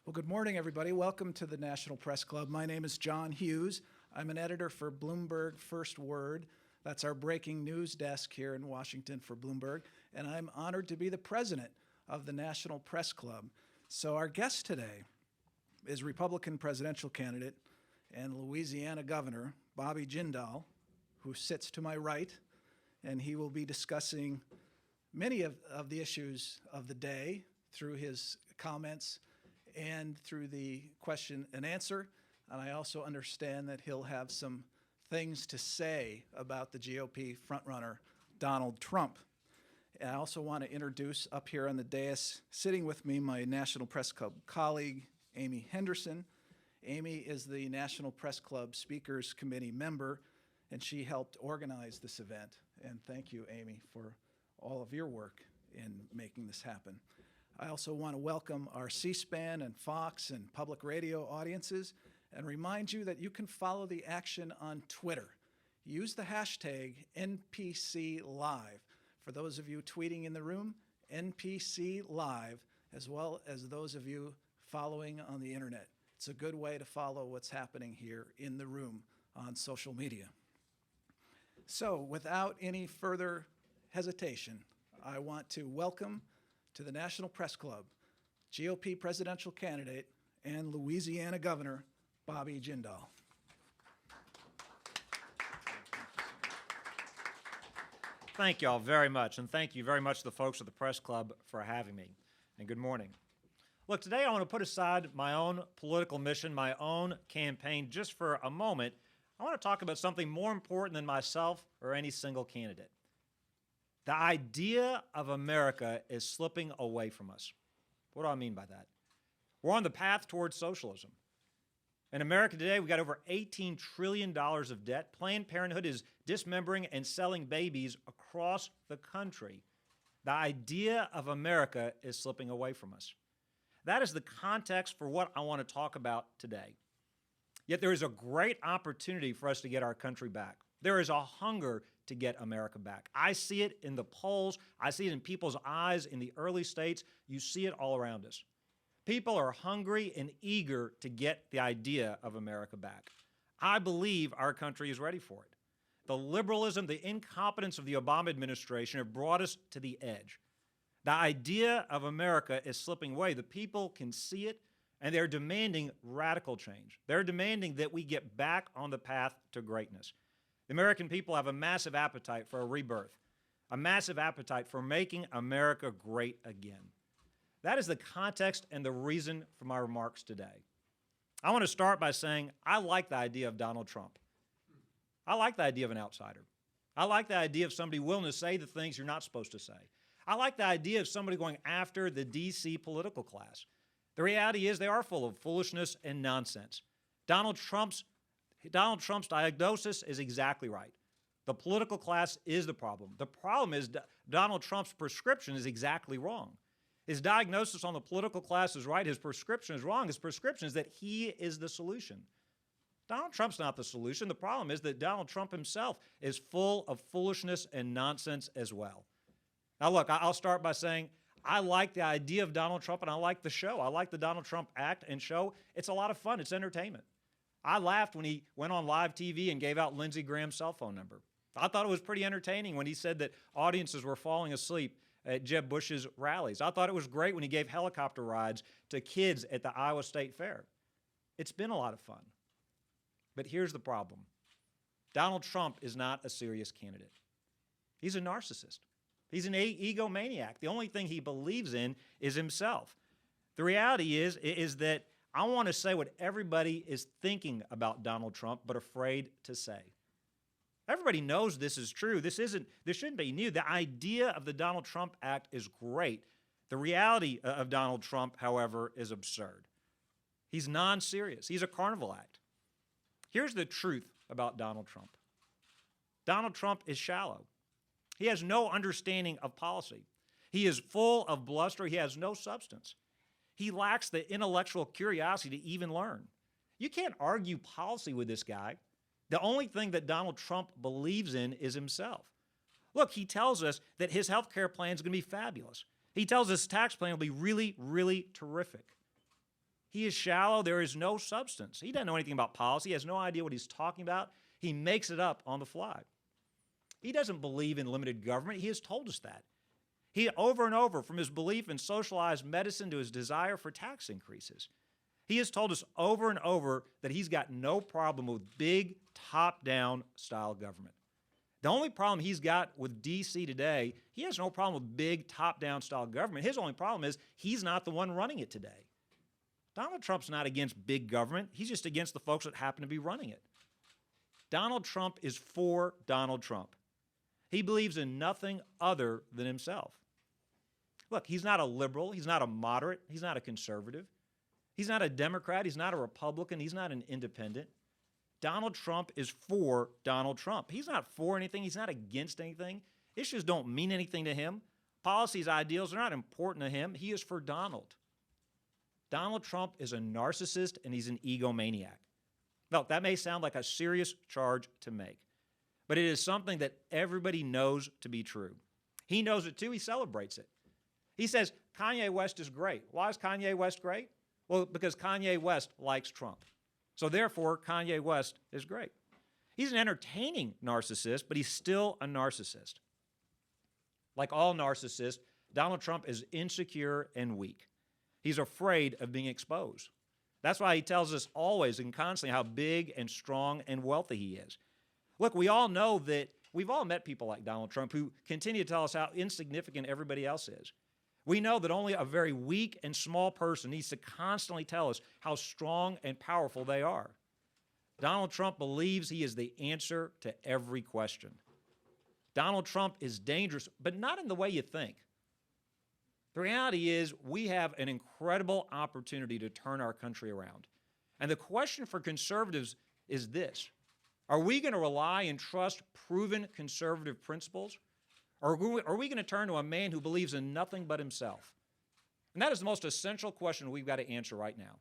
Well, good morning, everybody. Welcome to the National Press Club. My name is John Hughes. I'm an editor for Bloomberg First Word. That's our breaking news desk here in Washington for Bloomberg. And I'm honored to be the president of the National Press Club. So our guest today is Republican presidential candidate and Louisiana Governor Bobby Jindal, who sits to my right, and he will be discussing many of the issues of the day through his comments and through the question and answer. And I also understand that he'll have some things to say about the GOP frontrunner, Donald Trump. And I also want to introduce up here on the dais, sitting with me, my National Press Club colleague, Amy Henderson. Amy is the National Press Club Speakers Committee member, and she helped organize this event. And thank you, Amy, for all of your work in making this happen. I also want to welcome our C-SPAN and Fox and public radio audiences and remind you that you can follow the action on Twitter. Use the hashtag NPCLive. For those of you tweeting in the room, NPCLive, as well as those of you following on the internet. It's a good way to follow what's happening here in the room on social media. So without any further hesitation, I want to welcome to the National Press Club GOP presidential candidate and Louisiana Governor Bobby Jindal. Thank you all very much, and thank you very much to the folks at the Press Club for having me, and good morning. Look, today I want to put aside my own political mission, my own campaign, just for a moment. I want to talk about something more important than myself or any single candidate. The idea of America is slipping away from us. What do I mean by that? We're on the path towards socialism. In America today, we've got over $18 trillion of debt. Planned Parenthood is dismembering and selling babies across the country. The idea of America is slipping away from us. That is the context for what I want to talk about today. Yet there is a great opportunity for us to get our country back. There is a hunger to get America back. I see it in the polls. I see it in people's eyes in the early states. You see it all around us. People are hungry and eager to get the idea of America back. I believe our country is ready for it. The liberalism, the incompetence of the Obama administration have brought us to the edge. The idea of America is slipping away. The people can see it, and they're demanding radical change. They're demanding that we get back on the path to greatness. The American people have a massive appetite for a rebirth, a massive appetite for making America great again. That is the context and the reason for my remarks today. I want to start by saying I like the idea of Donald Trump. I like the idea of an outsider. I like the idea of somebody willing to say the things you're not supposed to say. I like the idea of somebody going after the D.C. political class. The reality is they are full of foolishness and nonsense. Donald Trump's diagnosis is exactly right. The political class is the problem. The problem is Donald Trump's prescription is exactly wrong. His diagnosis on the political class is right. His prescription is wrong. His prescription is that he is the solution. Donald Trump's not the solution. The problem is that Donald Trump himself is full of foolishness and nonsense as well. Now, look, I'll start by saying I like the idea of Donald Trump, and I like the show. I like the Donald Trump act and show. It's a lot of fun. It's entertainment. I laughed when he went on live TV and gave out Lindsey Graham's cell phone number. I thought it was pretty entertaining when he said that audiences were falling asleep at Jeb Bush's rallies. I thought it was great when he gave helicopter rides to kids at the Iowa State Fair. It's been a lot of fun. But here's the problem. Donald Trump is not a serious candidate. He's a narcissist. He's an egomaniac. The only thing he believes in is himself. The reality is that I want to say what everybody is thinking about Donald Trump but afraid to say. Everybody knows this is true. This shouldn't be new. The idea of the Donald Trump Act is great. The reality of Donald Trump, however, is absurd. He's non-serious. He's a carnival act. Here's the truth about Donald Trump. Donald Trump is shallow. He has no understanding of policy. He is full of bluster. He has no substance. He lacks the intellectual curiosity to even learn. You can't argue policy with this guy. The only thing that Donald Trump believes in is himself. Look, he tells us that his health care plan is going to be fabulous. He tells us his tax plan will be really, really terrific. He is shallow. There is no substance. He doesn't know anything about policy. He has no idea what he's talking about. He makes it up on the fly. He doesn't believe in limited government. He has told us that. He, over and over, from his belief in socialized medicine to his desire for tax increases, he has told us over and over that he's got no problem with big, top-down style government. The only problem he's got with D.C. today, he has no problem with big, top-down style government. His only problem is he's not the one running it today. Donald Trump's not against big government. He's just against the folks that happen to be running it. Donald Trump is for Donald Trump. He believes in nothing other than himself. Look, he's not a liberal. He's not a moderate. He's not a conservative. He's not a Democrat. He's not a Republican. He's not an independent. Donald Trump is for Donald Trump. He's not for anything. He's not against anything. Issues don't mean anything to him. Policies, ideals are not important to him. He is for Donald. Donald Trump is a narcissist and he's an egomaniac. Now, that may sound like a serious charge to make, but it is something that everybody knows to be true. He knows it too. He celebrates it. He says Kanye West is great. Why is Kanye West great? Well, because Kanye West likes Trump. So therefore, Kanye West is great. He's an entertaining narcissist, but he's still a narcissist. Like all narcissists, Donald Trump is insecure and weak. He's afraid of being exposed. That's why he tells us always and constantly how big and strong and wealthy he is. Look, we all know that we've all met people like Donald Trump who continue to tell us how insignificant everybody else is. We know that only a very weak and small person needs to constantly tell us how strong and powerful they are. Donald Trump believes he is the answer to every question. Donald Trump is dangerous, but not in the way you think. The reality is we have an incredible opportunity to turn our country around. And the question for conservatives is this: are we going to rely and trust proven conservative principles? Or are we going to turn to a man who believes in nothing but himself? And that is the most essential question we've got to answer right now.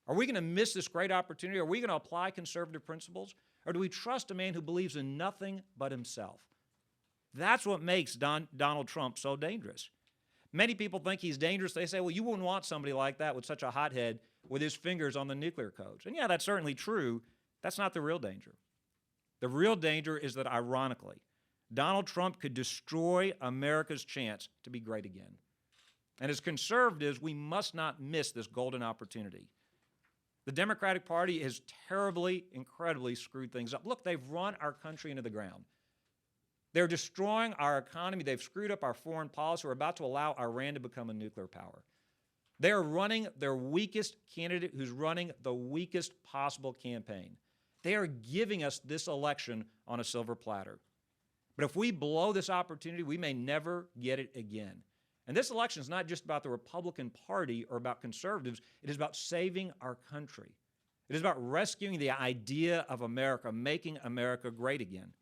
Are we going to miss this great opportunity? Are we going to apply conservative principles? Or do we trust a man who believes in nothing but himself? That's what makes Donald Trump so dangerous. Many people think he's dangerous. They say, well, you wouldn't want somebody like that with such a hothead with his fingers on the nuclear codes. And yeah, that's certainly true. That's not the real danger. The real danger is that, ironically, Donald Trump could destroy America's chance to be great again. And as conservatives, we must not miss this golden opportunity. The Democratic Party has terribly, incredibly screwed things up. Look, they've run our country into the ground. They're destroying our economy. They've screwed up our foreign policy. We're about to allow Iran to become a nuclear power. They're running their weakest candidate who's running the weakest possible campaign. They are giving us this election on a silver platter. But if we blow this opportunity, we may never get it again. And this election is not just about the Republican Party or about conservatives. It is about saving our country. It is about rescuing the idea of America, making America great again.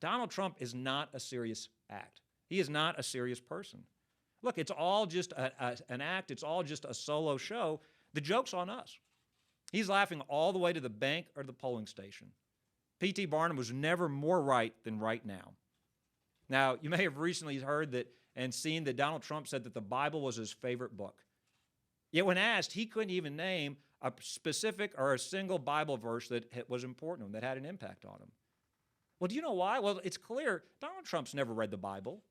Donald Trump is not a serious act. He is not a serious person. Look, it's all just an act. It's all just a solo show. The joke's on us. He's laughing all the way to the bank or the polling station. P.T. Barnum was never more right than right now. Now, you may have recently heard that and seen that Donald Trump said that the Bible was his favorite book. Yet when asked, he couldn't even name a specific or a single Bible verse that was important to him, that had an impact on him. Well, do you know why? Well, it's clear Donald Trump's never read the Bible.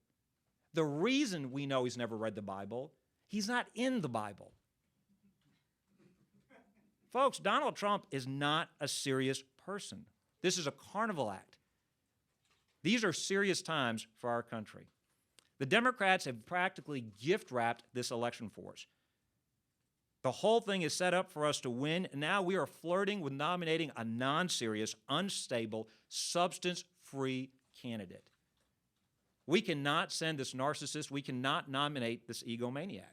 The reason we know he's never read the Bible, he's not in the Bible. Folks, Donald Trump is not a serious person. This is a carnival act. These are serious times for our country. The Democrats have practically gift-wrapped this election for us. The whole thing is set up for us to win, and now we are flirting with nominating a non-serious, unstable, substance-free candidate. We cannot send this narcissist. We cannot nominate this egomaniac.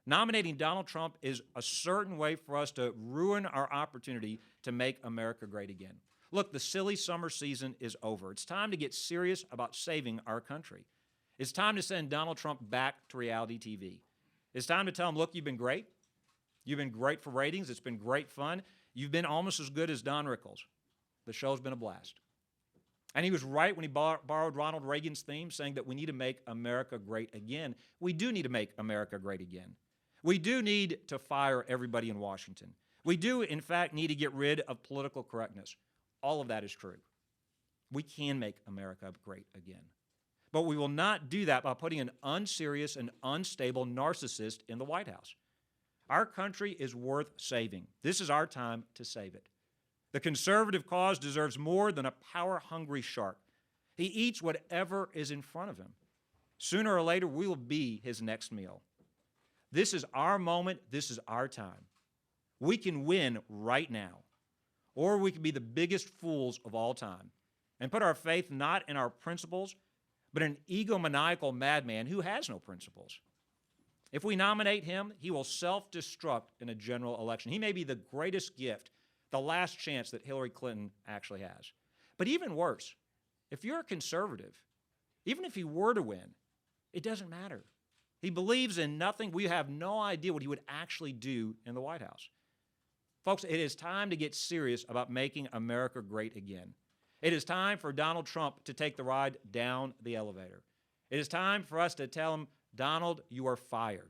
Nominating Donald Trump is a certain way for us to ruin our opportunity to make America great again. Look, the silly summer season is over. It's time to get serious about saving our country. It's time to send Donald Trump back to reality TV. It's time to tell him, look, you've been great. You've been great for ratings. It's been great fun. You've been almost as good as Don Rickles. The show's been a blast. And he was right when he borrowed Ronald Reagan's theme, saying that we need to make America great again. We do need to make America great again. We do need to fire everybody in Washington. We do, in fact, need to get rid of political correctness. All of that is true. We can make America great again. But we will not do that by putting an unserious and unstable narcissist in the White House. Our country is worth saving. This is our time to save it. The conservative cause deserves more than a power-hungry shark. He eats whatever is in front of him. Sooner or later, we will be his next meal. This is our moment. This is our time. We can win right now, or we can be the biggest fools of all time and put our faith not in our principles, but in an egomaniacal madman who has no principles. If we nominate him, he will self-destruct in a general election. He may be the greatest gift, the last chance that Hillary Clinton actually has. But even worse, if you're a conservative, even if he were to win, it doesn't matter. He believes in nothing. We have no idea what he would actually do in the White House. Folks, it is time to get serious about making America great again. It is time for Donald Trump to take the ride down the elevator. It is time for us to tell him, Donald, you are fired.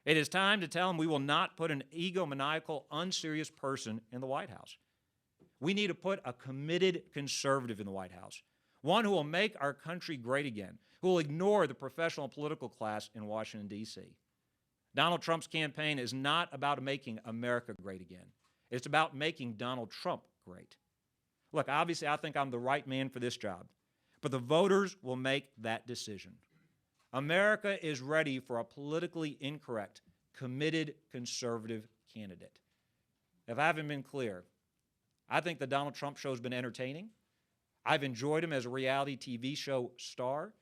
It is time to tell him we will not put an egomaniacal, unserious person in the White House. We need to put a committed conservative in the White House, one who will make our country great again, who will ignore the professional political class in Washington, D.C. Donald Trump's campaign is not about making America great again. It's about making Donald Trump great. Look, obviously, I think I'm the right man for this job, but the voters will make that decision. America is ready for a politically incorrect, committed conservative candidate. If I haven't been clear, I think the Donald Trump show has been entertaining. I've enjoyed him as a reality TV show star.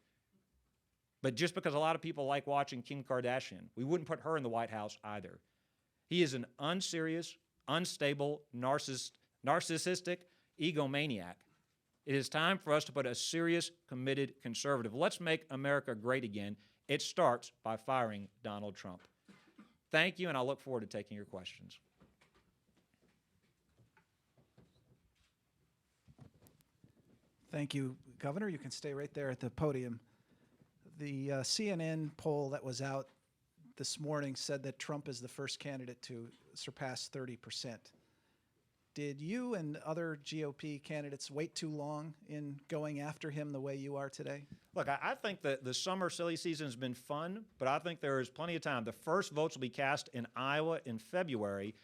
But just because a lot of people like watching Kim Kardashian, we wouldn't put her in the White House either. He is an unserious, unstable, narcissistic egomaniac. It is time for us to put a serious, committed conservative. Let's make America great again. It starts by firing Donald Trump. Thank you, and I look forward to taking your questions. Thank you, Governor. You can stay right there at the podium. The CNN poll that was out this morning said that Trump is the first candidate to surpass 30%. Did you and other GOP candidates wait too long in going after him the way you are today? Look, I think that the summer silly season has been fun, but I think there is plenty of time. The first votes will be cast in Iowa in February.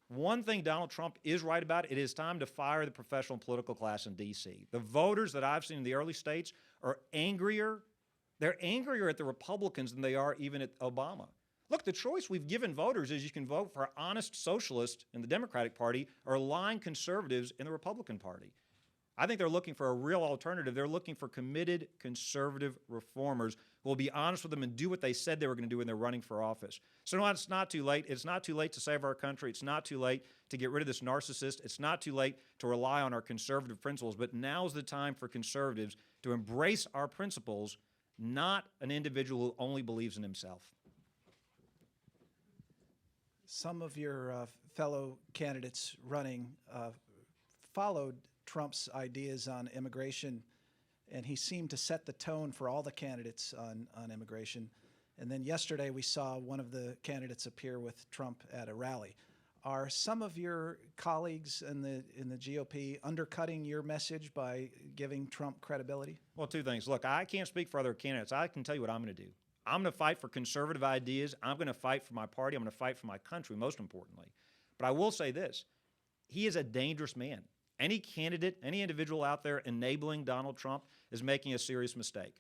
One thing Donald Trump is right about, it is time to fire the professional political class in D.C. The voters that I've seen in the early states are angrier. They're angrier at the Republicans than they are even at Obama. Look, the choice we've given voters is you can vote for honest socialists in the Democratic Party or lying conservatives in the Republican Party. I think they're looking for a real alternative. They're looking for committed conservative reformers who will be honest with them and do what they said they were going to do when they're running for office. So no, it's not too late. It's not too late to save our country. It's not too late to get rid of this narcissist. It's not too late to rely on our conservative principles. But now's the time for conservatives to embrace our principles, not an individual who only believes in himself. Some of your fellow candidates running followed Trump's ideas on immigration, and he seemed to set the tone for all the candidates on immigration. And then yesterday we saw one of the candidates appear with Trump at a rally. Are some of your colleagues in the GOP undercutting your message by giving Trump credibility? Well, two things. Look, I can't speak for other candidates. I can tell you what I'm going to do. I'm going to fight for conservative ideas. I'm going to fight for my party. I'm going to fight for my country, most importantly. But I will say this. He is a dangerous man. Any candidate, any individual out there enabling Donald Trump is making a serious mistake.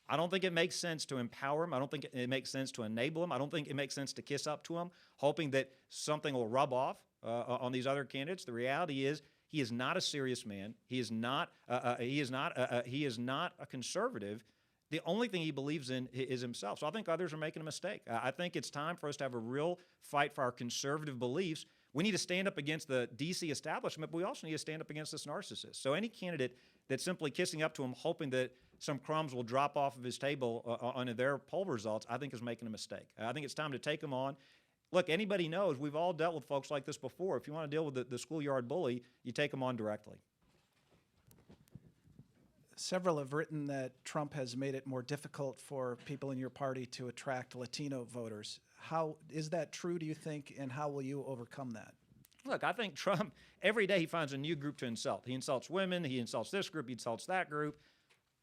I don't think it makes sense to empower him. I don't think it makes sense to enable him. I don't think it makes sense to kiss up to him, hoping that something will rub off on these other candidates. The reality is he is not a serious man. He is not a conservative. The only thing he believes in is himself. So I think others are making a mistake. I think it's time for us to have a real fight for our conservative beliefs. We need to stand up against the D.C. establishment, but we also need to stand up against this narcissist. So any candidate that's simply kissing up to him, hoping that some crumbs will drop off of his table on their poll results, I think is making a mistake. I think it's time to take them on. Look, anybody knows we've all dealt with folks like this before. If you want to deal with the schoolyard bully, you take them on directly. Several have written that Trump has made it more difficult for people in your party to attract Latino voters. How is that true, do you think, and how will you overcome that? Look, I think Trump, every day he finds a new group to insult. He insults women, he insults this group, he insults that group.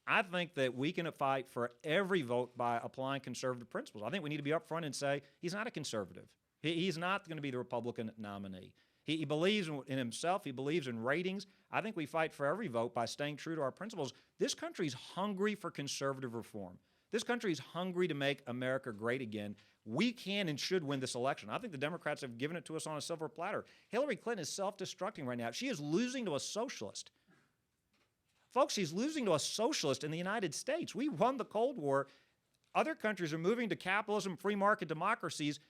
I think that we can fight for every vote by applying conservative principles. I think we need to be upfront and say he's not a conservative. He's not going to be the Republican nominee. He believes in himself. He believes in ratings. I think we fight for every vote by staying true to our principles. This country's hungry for conservative reform. This country is hungry to make America great again. We can and should win this election. I think the Democrats have given it to us on a silver platter. Hillary Clinton is self-destructing right now. She is losing to a socialist. Folks, she's losing to a socialist in the United States. We won the Cold War. Other countries are moving to capitalism, free market democracies.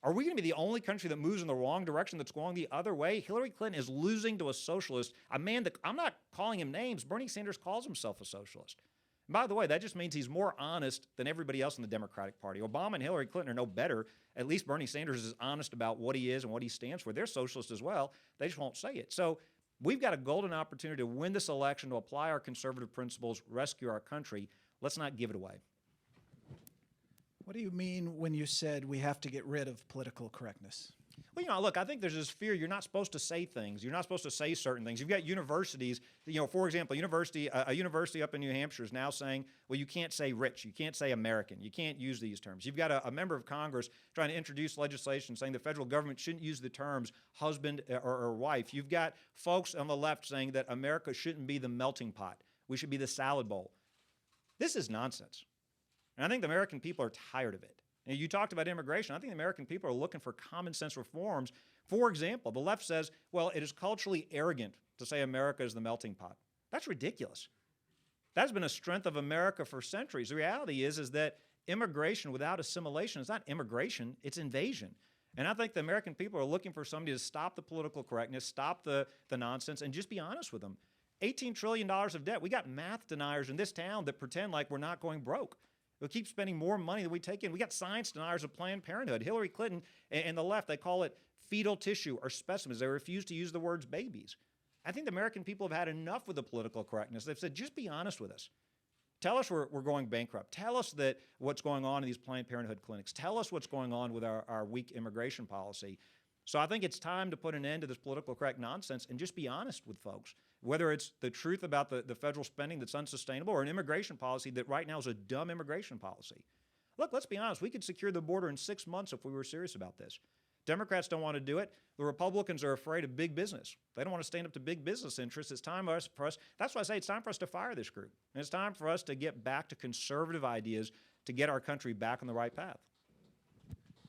Are we going to be the only country that moves in the wrong direction, that's going the other way? Hillary Clinton is losing to a socialist, a man that, I'm not calling him names, Bernie Sanders calls himself a socialist. And by the way, that just means he's more honest than everybody else in the Democratic Party. Obama and Hillary Clinton are no better. At least Bernie Sanders is honest about what he is and what he stands for. They're socialists as well. They just won't say it. So we've got a golden opportunity to win this election, to apply our conservative principles, rescue our country. Let's not give it away. What do you mean when you said we have to get rid of political correctness? Well, look, I think there's this fear you're not supposed to say things. You're not supposed to say certain things. You've got universities, for example, a university up in New Hampshire is now saying, well, you can't say rich, you can't say American, you can't use these terms. You've got a member of Congress trying to introduce legislation saying the federal government shouldn't use the terms husband or wife. You've got folks on the left saying that America shouldn't be the melting pot. We should be the salad bowl. This is nonsense. And I think the American people are tired of it. And you talked about immigration. I think the American people are looking for common sense reforms. For example, the left says, well, it is culturally arrogant to say America is the melting pot. That's ridiculous. That's been a strength of America for centuries. The reality is that immigration without assimilation is not immigration, it's invasion. And I think the American people are looking for somebody to stop the political correctness, stop the nonsense, and just be honest with them. $18 trillion of debt. We got math deniers in this town that pretend like we're not going broke. We keep spending more money than we take in. We got science deniers of Planned Parenthood. Hillary Clinton and the left, they call it fetal tissue or specimens. They refuse to use the words babies. I think the American people have had enough with the political correctness. They've said, just be honest with us. Tell us we're going bankrupt. Tell us that what's going on in these Planned Parenthood clinics. Tell us what's going on with our weak immigration policy. So I think it's time to put an end to this political correct nonsense and just be honest with folks, whether it's the truth about the federal spending that's unsustainable or an immigration policy that right now is a dumb immigration policy. Look, let's be honest. We could secure the border in 6 months if we were serious about this. Democrats don't want to do it. The Republicans are afraid of big business. They don't want to stand up to big business interests. It's time for us, that's why I say it's time for us to fire this group. And it's time for us to get back to conservative ideas to get our country back on the right path.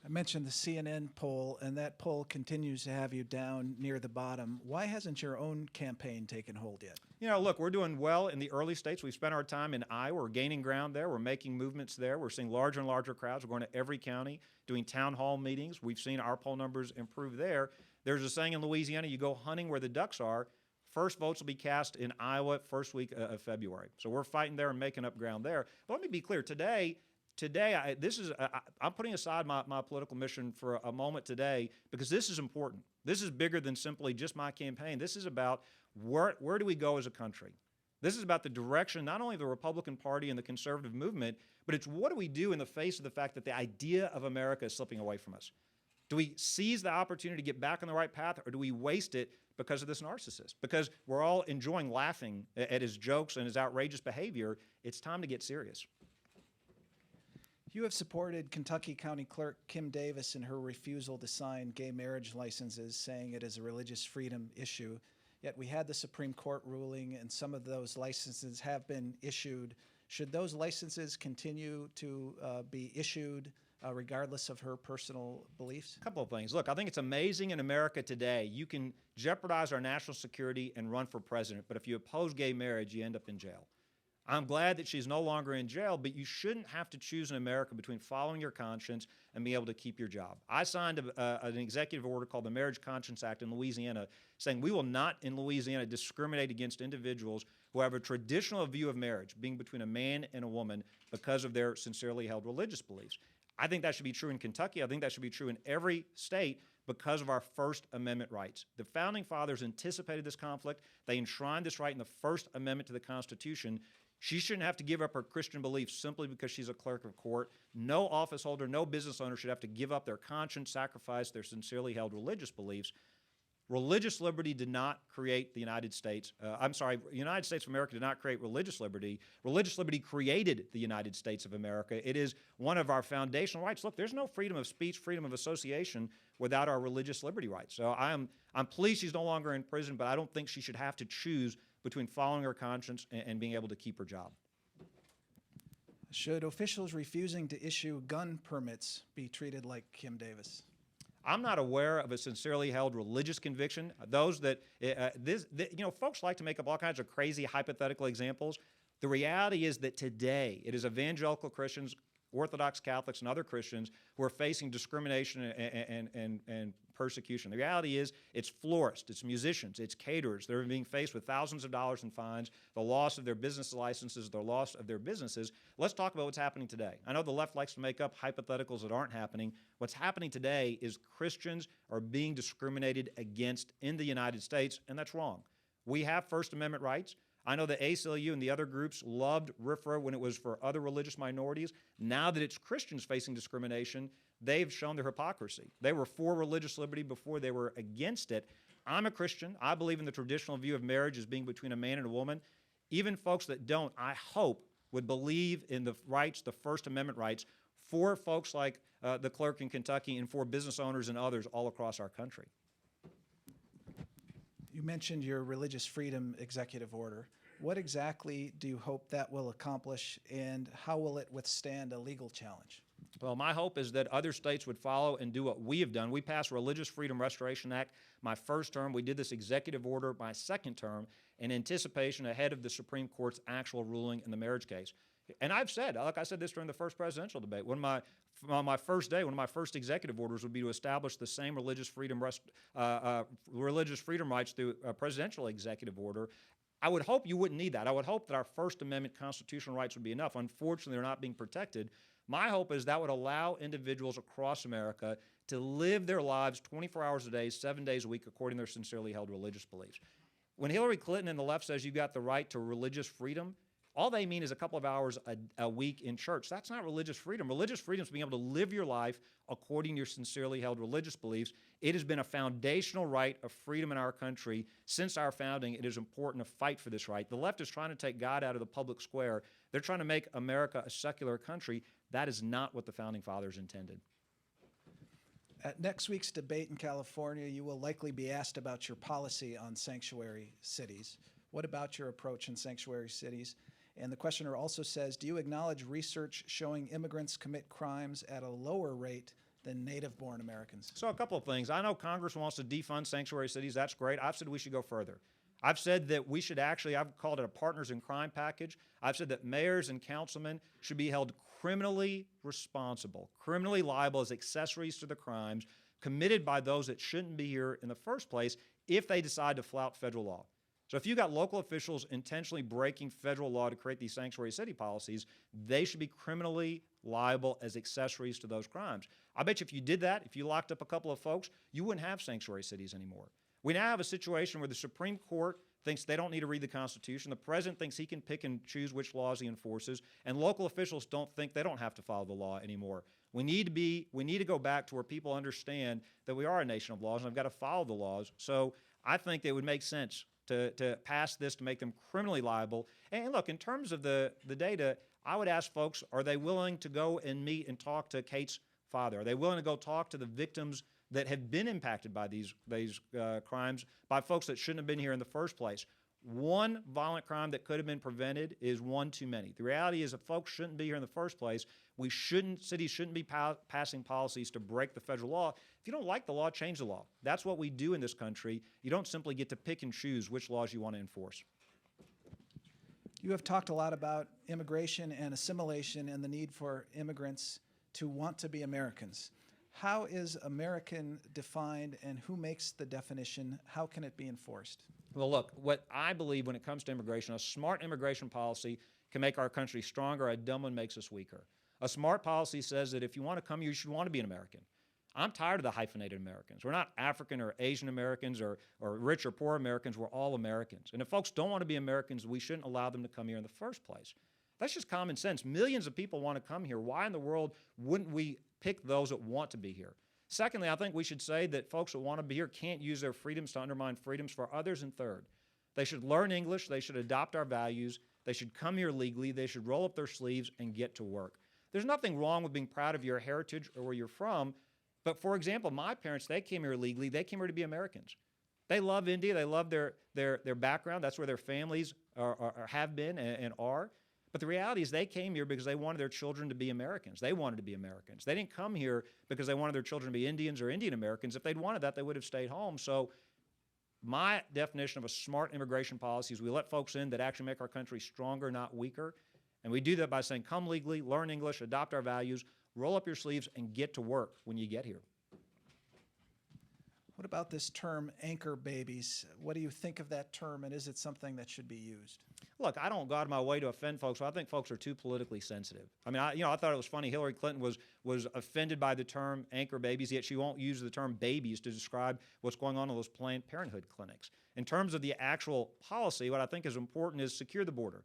I mentioned the CNN poll, and that poll continues to have you down near the bottom. Why hasn't your own campaign taken hold yet? Look, we're doing well in the early states. We've spent our time in Iowa. We're gaining ground there. We're making movements there. We're seeing larger and larger crowds. We're going to every county, doing town hall meetings. We've seen our poll numbers improve there. There's a saying in Louisiana, you go hunting where the ducks are. First votes will be cast in Iowa first week of February. So we're fighting there and making up ground there. But let me be clear. Today, I'm putting aside my political mission for a moment today because this is important. This is bigger than simply just my campaign. This is about where do we go as a country? This is about the direction not only of the Republican Party and the conservative movement, but it's what do we do in the face of the fact that the idea of America is slipping away from us? Do we seize the opportunity to get back on the right path, or do we waste it because of this narcissist? Because we're all enjoying laughing at his jokes and his outrageous behavior. It's time to get serious. You have supported Kentucky County Clerk Kim Davis in her refusal to sign gay marriage licenses, saying it is a religious freedom issue. Yet we had the Supreme Court ruling, and some of those licenses have been issued. Should those licenses continue to be issued regardless of her personal beliefs? A couple of things. Look, I think it's amazing in America today. You can jeopardize our national security and run for president, but if you oppose gay marriage, you end up in jail. I'm glad that she's no longer in jail, but you shouldn't have to choose in America between following your conscience and being able to keep your job. I signed an executive order called the Marriage Conscience Act in Louisiana saying we will not in Louisiana discriminate against individuals who have a traditional view of marriage being between a man and a woman because of their sincerely held religious beliefs. I think that should be true in Kentucky. I think that should be true in every state because of our First Amendment rights. The Founding Fathers anticipated this conflict. They enshrined this right in the First Amendment to the Constitution. She shouldn't have to give up her Christian beliefs simply because she's a clerk of court. No office holder, no business owner should have to give up their conscience, sacrifice their sincerely held religious beliefs. Religious liberty did not create the United States. The United States of America did not create religious liberty. Religious liberty created the United States of America. It is one of our foundational rights. Look, there's no freedom of speech, freedom of association without our religious liberty rights. So I'm pleased she's no longer in prison, but I don't think she should have to choose between following her conscience and being able to keep her job. Should officials refusing to issue gun permits be treated like Kim Davis? I'm not aware of a sincerely held religious conviction. Those that, folks like to make up all kinds of crazy hypothetical examples. The reality is that today it is evangelical Christians, Orthodox Catholics, and other Christians who are facing discrimination and persecution. The reality is it's florists, it's musicians, it's caterers. They're being faced with thousands of dollars in fines, the loss of their business licenses, the loss of their businesses. Let's talk about what's happening today. I know the left likes to make up hypotheticals that aren't happening. What's happening today is Christians are being discriminated against in the United States, and that's wrong. We have First Amendment rights. I know the ACLU and the other groups loved RFRA when it was for other religious minorities. Now that it's Christians facing discrimination, they've shown their hypocrisy. They were for religious liberty before they were against it. I'm a Christian. I believe in the traditional view of marriage as being between a man and a woman. Even folks that don't, I hope, would believe in the rights, the First Amendment rights, for folks like the clerk in Kentucky and for business owners and others all across our country. You mentioned your religious freedom executive order. What exactly do you hope that will accomplish, and how will it withstand a legal challenge? Well, my hope is that other states would follow and do what we have done. We passed Religious Freedom Restoration Act my first term. We did this executive order my second term in anticipation ahead of the Supreme Court's actual ruling in the marriage case. And I've said, like I said this during the first presidential debate, on my first day, one of my first executive orders would be to establish the same religious freedom rights through a presidential executive order. I would hope you wouldn't need that. I would hope that our First Amendment constitutional rights would be enough. Unfortunately, they're not being protected. My hope is that would allow individuals across America to live their lives 24 hours a day, 7 days a week, according to their sincerely held religious beliefs. When Hillary Clinton and the left says you've got the right to religious freedom, all they mean is a couple of hours a week in church. That's not religious freedom. Religious freedom is being able to live your life according to your sincerely held religious beliefs. It has been a foundational right of freedom in our country. Since our founding, it is important to fight for this right. The left is trying to take God out of the public square. They're trying to make America a secular country. That is not what the Founding Fathers intended. At next week's debate in California, you will likely be asked about your policy on sanctuary cities. What about your approach in sanctuary cities? And the questioner also says, do you acknowledge research showing immigrants commit crimes at a lower rate than native-born Americans? So a couple of things. I know Congress wants to defund sanctuary cities. That's great. I've said we should go further. I've said that we should actually, I've called it a partners in crime package. I've said that mayors and councilmen should be held criminally responsible, criminally liable as accessories to the crimes committed by those that shouldn't be here in the first place if they decide to flout federal law. So if you've got local officials intentionally breaking federal law to create these sanctuary city policies, they should be criminally liable as accessories to those crimes. I bet you if you did that, if you locked up a couple of folks, you wouldn't have sanctuary cities anymore. We now have a situation where the Supreme Court thinks they don't need to read the Constitution, the president thinks he can pick and choose which laws he enforces, and local officials don't think they don't have to follow the law anymore. We need to go back to where people understand that we are a nation of laws and I've got to follow the laws. So I think it would make sense to pass this to make them criminally liable. And look, in terms of the data, I would ask folks, are they willing to go and meet and talk to Kate's father? Are they willing to go talk to the victims that have been impacted by these crimes by folks that shouldn't have been here in the first place? One violent crime that could have been prevented is one too many. The reality is if folks shouldn't be here in the first place, cities shouldn't be passing policies to break the federal law. If you don't like the law, change the law. That's what we do in this country. You don't simply get to pick and choose which laws you want to enforce. You have talked a lot about immigration and assimilation and the need for immigrants to want to be Americans. How is American defined and who makes the definition? How can it be enforced? Well, look, what I believe when it comes to immigration, a smart immigration policy can make our country stronger. A dumb one makes us weaker. A smart policy says that if you want to come here, you should want to be an American. I'm tired of the hyphenated Americans. We're not African or Asian Americans or rich or poor Americans. We're all Americans. And if folks don't want to be Americans, we shouldn't allow them to come here in the first place. That's just common sense. Millions of people want to come here. Why in the world wouldn't we pick those that want to be here? Secondly, I think we should say that folks that want to be here can't use their freedoms to undermine freedoms for others. And third, they should learn English. They should adopt our values. They should come here legally. They should roll up their sleeves and get to work. There's nothing wrong with being proud of your heritage or where you're from. But for example, my parents, they came here legally. They came here to be Americans. They love India. They love their background. That's where their families have been and are. But the reality is they came here because they wanted their children to be Americans. They wanted to be Americans. They didn't come here because they wanted their children to be Indians or Indian Americans. If they'd wanted that, they would have stayed home. So my definition of a smart immigration policy is we let folks in that actually make our country stronger, not weaker. And we do that by saying, come legally, learn English, adopt our values, roll up your sleeves, and get to work when you get here. What about this term, anchor babies? What do you think of that term, and is it something that should be used? Look, I don't go out of my way to offend folks, but I think folks are too politically sensitive. I mean, I thought it was funny. Hillary Clinton was offended by the term anchor babies, yet she won't use the term babies to describe what's going on in those Planned Parenthood clinics. In terms of the actual policy, what I think is important is secure the border.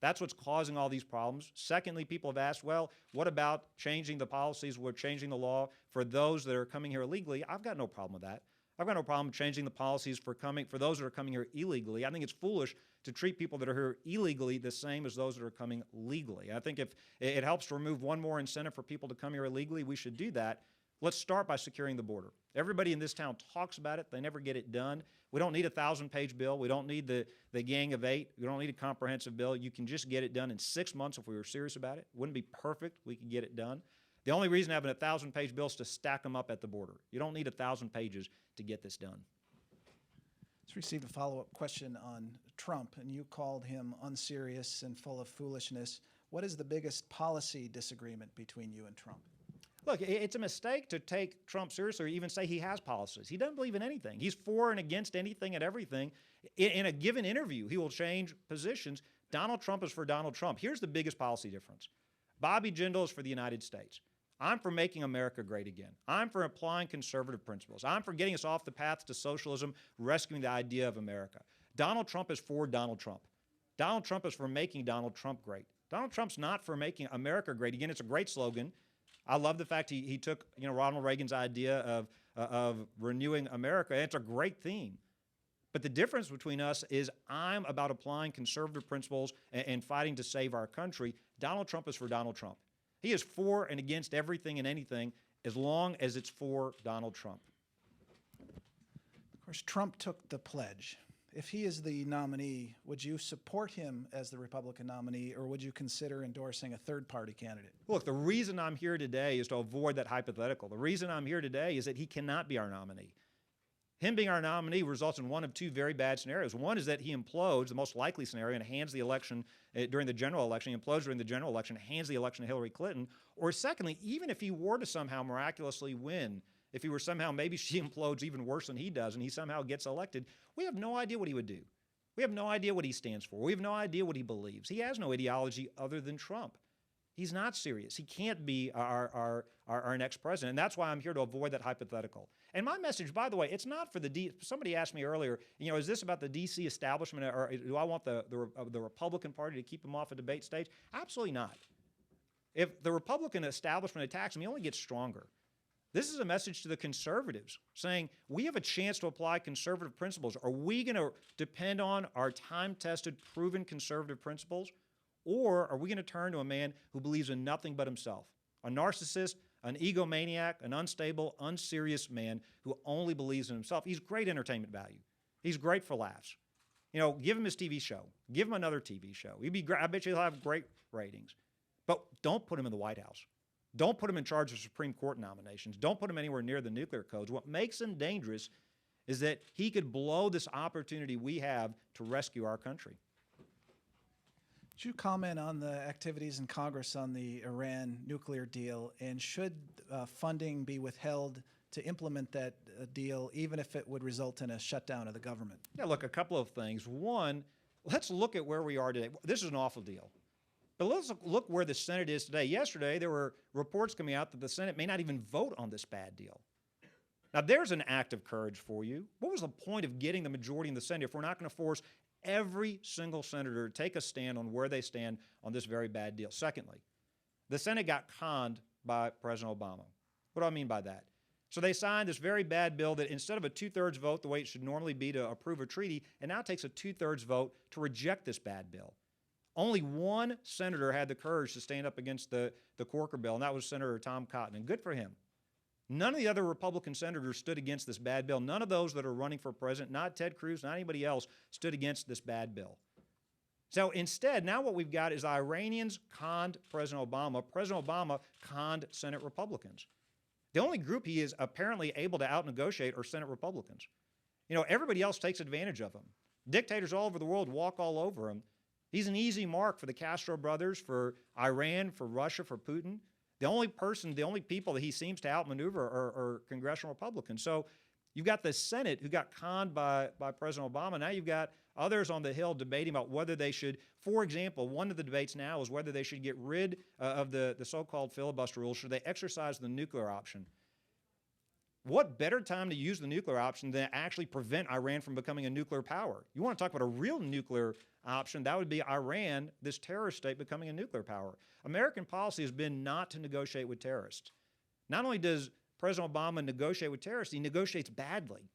That's what's causing all these problems. Secondly, people have asked, well, what about changing the policies? We're changing the law for those that are coming here illegally. I've got no problem with that. I've got no problem changing the policies for those that are coming here illegally. I think it's foolish to treat people that are here illegally the same as those that are coming legally. I think if it helps to remove one more incentive for people to come here illegally, we should do that. Let's start by securing the border. Everybody in this town talks about it. They never get it done. We don't need a 1,000-page bill. We don't need the Gang of 8. We don't need a comprehensive bill. You can just get it done in 6 months if we were serious about it. It wouldn't be perfect. We could get it done. The only reason having a 1,000-page bill is to stack them up at the border. You don't need 1,000 pages to get this done. Let's receive a follow-up question on Trump, and you called him unserious and full of foolishness. What is the biggest policy disagreement between you and Trump? Look, it's a mistake to take Trump seriously or even say he has policies. He doesn't believe in anything. He's for and against anything and everything. In a given interview, he will change positions. Donald Trump is for Donald Trump. Here's the biggest policy difference. Bobby Jindal is for the United States. I'm for making America great again. I'm for applying conservative principles. I'm for getting us off the path to socialism, rescuing the idea of America. Donald Trump is for Donald Trump. Donald Trump is for making Donald Trump great. Donald Trump's not for making America great again. It's a great slogan. I love the fact he took Ronald Reagan's idea of renewing America. It's a great theme. But the difference between us is I'm about applying conservative principles and fighting to save our country. Donald Trump is for Donald Trump. He is for and against everything and anything as long as it's for Donald Trump. Of course, Trump took the pledge. If he is the nominee, would you support him as the Republican nominee, or would you consider endorsing a third-party candidate? Look, the reason I'm here today is to avoid that hypothetical. The reason I'm here today is that he cannot be our nominee. Him being our nominee results in one of two very bad scenarios. One is that he implodes, the most likely scenario, and hands the election during the general election. He implodes during the general election, hands the election to Hillary Clinton. Or secondly, even if he were to somehow miraculously win, if he were somehow, maybe she implodes even worse than he does, and he somehow gets elected, we have no idea what he would do. We have no idea what he stands for. We have no idea what he believes. He has no ideology other than Trump. He's not serious. He can't be our next president, and that's why I'm here to avoid that hypothetical. And my message, by the way, it's not for somebody asked me earlier, is this about the D.C. establishment, or do I want the Republican Party to keep him off a debate stage? Absolutely not. If the Republican establishment attacks him, he only gets stronger. This is a message to the conservatives saying, we have a chance to apply conservative principles. Are we going to depend on our time-tested, proven conservative principles? Or are we going to turn to a man who believes in nothing but himself? A narcissist, an egomaniac, an unstable, unserious man who only believes in himself. He's great entertainment value. He's great for laughs. Give him his TV show. Give him another TV show. He'd be great. I bet you he'll have great ratings. But don't put him in the White House. Don't put him in charge of Supreme Court nominations. Don't put him anywhere near the nuclear codes. What makes him dangerous is that he could blow this opportunity we have to rescue our country. Would you comment on the activities in Congress on the Iran nuclear deal, and should funding be withheld to implement that deal, even if it would result in a shutdown of the government? Yeah, look, a couple of things. One, let's look at where we are today. This is an awful deal. But let's look where the Senate is today. Yesterday, there were reports coming out that the Senate may not even vote on this bad deal. Now, there's an act of courage for you. What was the point of getting the majority in the Senate if we're not going to force every single senator to take a stand on where they stand on this very bad deal? Secondly, the Senate got conned by President Obama. What do I mean by that? So they signed this very bad bill that instead of a two-thirds vote, the way it should normally be to approve a treaty, it now takes a two-thirds vote to reject this bad bill. Only one senator had the courage to stand up against the Corker bill, and that was Senator Tom Cotton, and good for him. None of the other Republican senators stood against this bad bill. None of those that are running for president, not Ted Cruz, not anybody else, stood against this bad bill. So instead, now what we've got is the Iranians conned President Obama. President Obama conned Senate Republicans. The only group he is apparently able to out-negotiate are Senate Republicans. You know, everybody else takes advantage of him. Dictators all over the world walk all over him. He's an easy mark for the Castro brothers, for Iran, for Russia, for Putin. The only people that he seems to outmaneuver are congressional Republicans. So you've got the Senate who got conned by President Obama. Now you've got others on the Hill debating about whether they should, for example, one of the debates now is whether they should get rid of the so-called filibuster rules. Should they exercise the nuclear option? What better time to use the nuclear option than actually prevent Iran from becoming a nuclear power? You want to talk about a real nuclear option, that would be Iran, this terrorist state, becoming a nuclear power. American policy has been not to negotiate with terrorists. Not only does President Obama negotiate with terrorists, he negotiates badly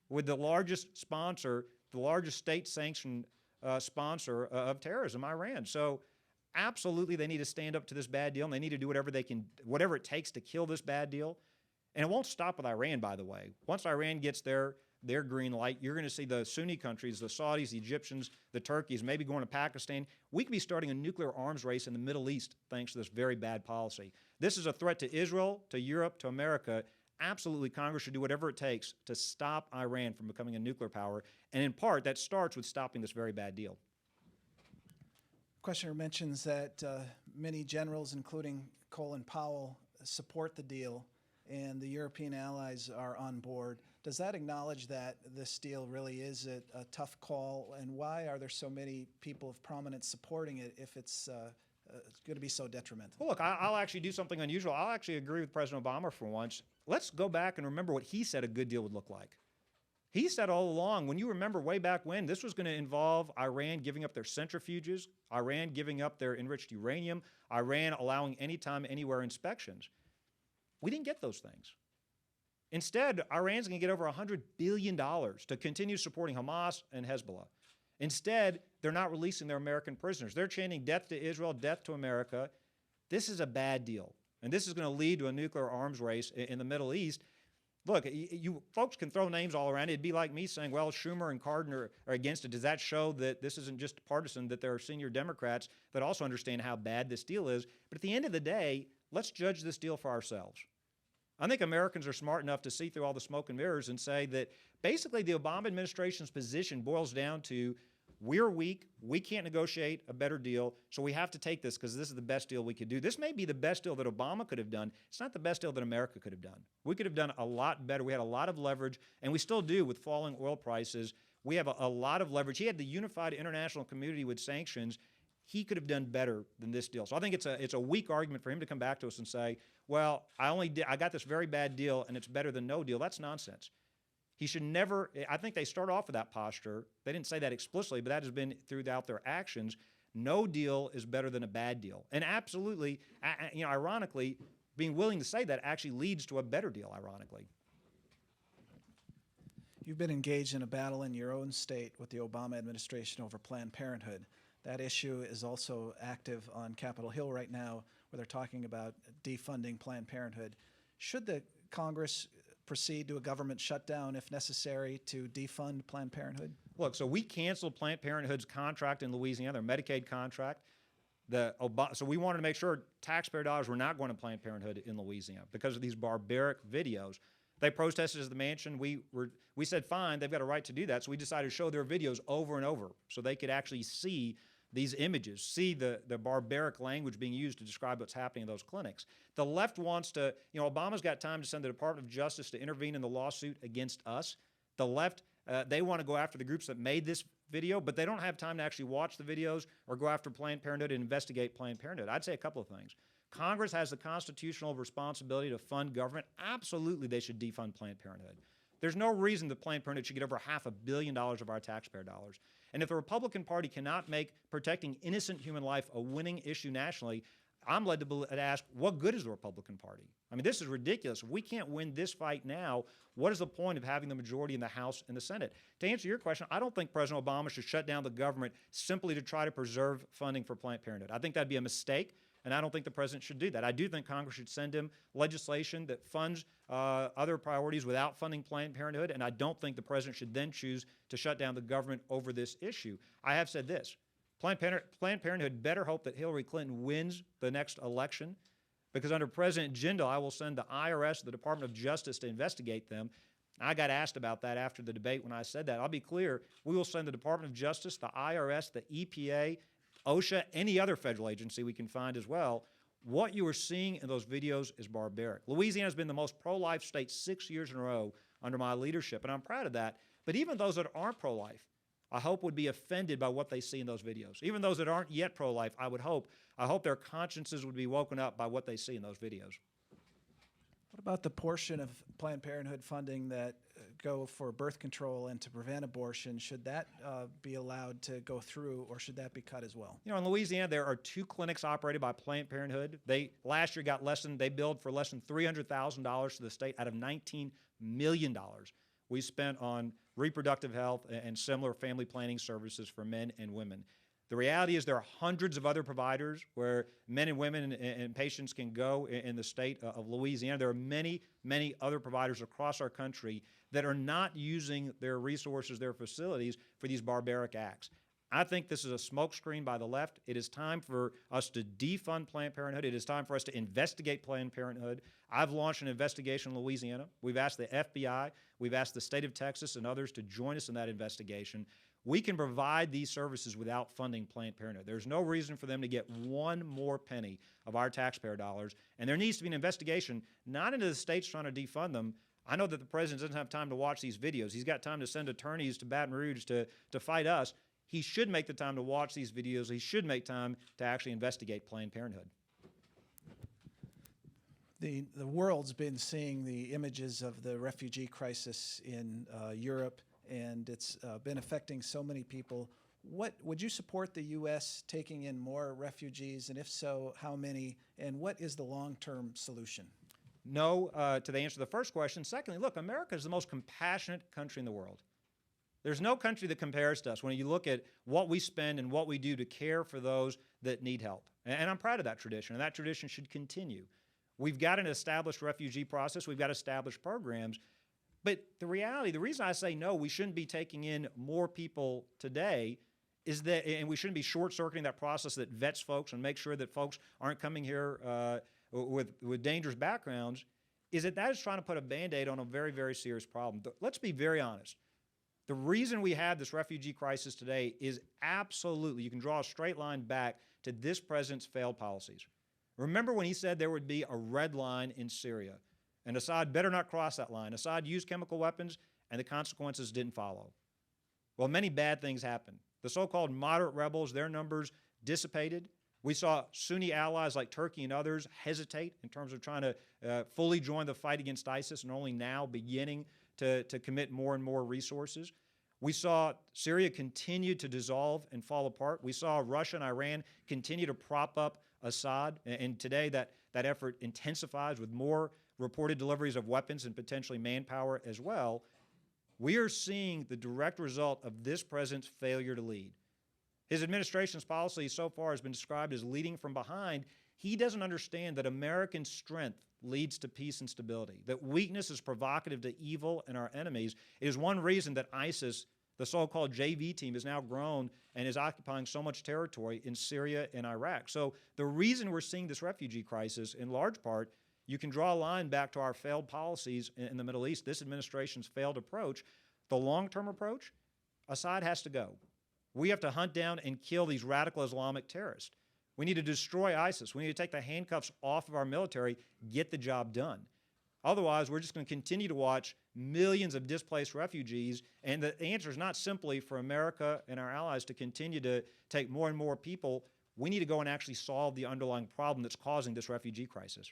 with the largest sponsor, the largest state-sanctioned sponsor of terrorism, Iran. So absolutely they need to stand up to this bad deal, and they need to do whatever it takes to kill this bad deal. And it won't stop with Iran, by the way. Once Iran gets their green light, you're going to see the Sunni countries, the Saudis, the Egyptians, the Turkeys, maybe going to Pakistan. We could be starting a nuclear arms race in the Middle East thanks to this very bad policy. This is a threat to Israel, to Europe, to America. Absolutely, Congress should do whatever it takes to stop Iran from becoming a nuclear power. And in part, that starts with stopping this very bad deal. Questioner mentions that many generals, including Colin Powell, support the deal, and the European allies are on board. Does that acknowledge that this deal really is a tough call, and why are there so many people of prominence supporting it if it's going to be so detrimental? Well, look, I'll actually do something unusual. I'll actually agree with President Obama for once. Let's go back and remember what he said a good deal would look like. He said all along, when you remember way back when, this was going to involve Iran giving up their centrifuges, Iran giving up their enriched uranium, Iran allowing anytime, anywhere inspections. We didn't get those things. Instead, Iran's going to get over $100 billion to continue supporting Hamas and Hezbollah. Instead, they're not releasing their American prisoners. They're chanting death to Israel, death to America. This is a bad deal, and this is going to lead to a nuclear arms race in the Middle East. Look, you folks can throw names all around. It'd be like me saying, well, Schumer and Cardin are against it. Does that show that this isn't just partisan, that there are senior Democrats that also understand how bad this deal is? But at the end of the day, let's judge this deal for ourselves. I think Americans are smart enough to see through all the smoke and mirrors and say that basically the Obama administration's position boils down to we're weak, we can't negotiate a better deal, so we have to take this because this is the best deal we could do. This may be the best deal that Obama could have done. It's not the best deal that America could have done. We could have done a lot better. We had a lot of leverage, and we still do with falling oil prices. We have a lot of leverage. He had the unified international community with sanctions. He could have done better than this deal. So I think it's a weak argument for him to come back to us and say, well, I got this very bad deal and it's better than no deal. That's nonsense. He should never, I think they start off with that posture. They didn't say that explicitly, but that has been throughout their actions. No deal is better than a bad deal. And absolutely, ironically, being willing to say that actually leads to a better deal, ironically. You've been engaged in a battle in your own state with the Obama administration over Planned Parenthood. That issue is also active on Capitol Hill right now, where they're talking about defunding Planned Parenthood. Should the Congress proceed to a government shutdown if necessary to defund Planned Parenthood? Look, so we canceled Planned Parenthood's contract in Louisiana, their Medicaid contract. So we wanted to make sure taxpayer dollars were not going to Planned Parenthood in Louisiana because of these barbaric videos. They protested at the mansion. We said, fine, they've got a right to do that. So we decided to show their videos over and over so they could actually see these images, see the barbaric language being used to describe what's happening in those clinics. The left wants to, Obama's got time to send the Department of Justice to intervene in the lawsuit against us. The left, they want to go after the groups that made this video, but they don't have time to actually watch the videos or go after Planned Parenthood and investigate Planned Parenthood. I'd say a couple of things. Congress has the constitutional responsibility to fund government. Absolutely, they should defund Planned Parenthood. There's no reason that Planned Parenthood should get over $500 million of our taxpayer dollars. And if the Republican Party cannot make protecting innocent human life a winning issue nationally, I'm led to ask, what good is the Republican Party? I mean, this is ridiculous. If we can't win this fight now, what is the point of having the majority in the House and the Senate? To answer your question, I don't think President Obama should shut down the government simply to try to preserve funding for Planned Parenthood. I think that'd be a mistake, and I don't think the president should do that. I do think Congress should send him legislation that funds other priorities without funding Planned Parenthood, and I don't think the president should then choose to shut down the government over this issue. I have said this. Planned Parenthood better hope that Hillary Clinton wins the next election, because under President Jindal, I will send the IRS, the Department of Justice, to investigate them. I got asked about that after the debate when I said that. I'll be clear, we will send the Department of Justice, the IRS, the EPA, OSHA, any other federal agency we can find as well. What you are seeing in those videos is barbaric. Louisiana has been the most pro-life state 6 years in a row under my leadership, and I'm proud of that. But even those that aren't pro-life, I hope would be offended by what they see in those videos. Even those that aren't yet pro-life, I hope their consciences would be woken up by what they see in those videos. What about the portion of Planned Parenthood funding that go for birth control and to prevent abortion? Should that be allowed to go through, or should that be cut as well? You know, in Louisiana, there are 2 clinics operated by Planned Parenthood. They last year they billed for less than $300,000 to the state out of $19 million we spent on reproductive health and similar family planning services for men and women. The reality is there are hundreds of other providers where men and women and patients can go in the state of Louisiana. There are many, many other providers across our country that are not using their resources, their facilities for these barbaric acts. I think this is a smokescreen by the left. It is time for us to defund Planned Parenthood. It is time for us to investigate Planned Parenthood. I've launched an investigation in Louisiana. We've asked the FBI, we've asked the state of Texas and others to join us in that investigation. We can provide these services without funding Planned Parenthood. There's no reason for them to get one more penny of our taxpayer dollars. And there needs to be an investigation, not into the states trying to defund them. I know that the president doesn't have time to watch these videos. He's got time to send attorneys to Baton Rouge to fight us. He should make the time to watch these videos. He should make time to actually investigate Planned Parenthood. The world's been seeing the images of the refugee crisis in Europe, and it's been affecting so many people. What would you support the U.S. taking in more refugees, and if so, how many, and what is the long-term solution? No, to the answer to the first question. Secondly, look, America is the most compassionate country in the world. There's no country that compares to us when you look at what we spend and what we do to care for those that need help. And I'm proud of that tradition, and that tradition should continue. We've got an established refugee process. We've got established programs. But the reality, the reason I say no, we shouldn't be taking in more people today is that, and we shouldn't be short-circuiting that process that vets folks and makes sure that folks aren't coming here with dangerous backgrounds, is that is trying to put a Band-Aid on a very, very serious problem. Let's be very honest. The reason we have this refugee crisis today is absolutely, you can draw a straight line back to this president's failed policies. Remember when he said there would be a red line in Syria, and Assad better not cross that line. Assad used chemical weapons, and the consequences didn't follow. Well, many bad things happened. The so-called moderate rebels, their numbers dissipated. We saw Sunni allies like Turkey and others hesitate in terms of trying to fully join the fight against ISIS, and only now beginning to commit more and more resources. We saw Syria continue to dissolve and fall apart. We saw Russia and Iran continue to prop up Assad, and today that effort intensifies with more reported deliveries of weapons and potentially manpower as well. We are seeing the direct result of this president's failure to lead. His administration's policy so far has been described as leading from behind. He doesn't understand that American strength leads to peace and stability, that weakness is provocative to evil and our enemies. It is one reason that ISIS, the so-called JV team, has now grown and is occupying so much territory in Syria and Iraq. So the reason we're seeing this refugee crisis, in large part, you can draw a line back to our failed policies in the Middle East, this administration's failed approach. The long-term approach, Assad has to go. We have to hunt down and kill these radical Islamic terrorists. We need to destroy ISIS. We need to take the handcuffs off of our military, get the job done. Otherwise, we're just going to continue to watch millions of displaced refugees. And the answer is not simply for America and our allies to continue to take more and more people. We need to go and actually solve the underlying problem that's causing this refugee crisis.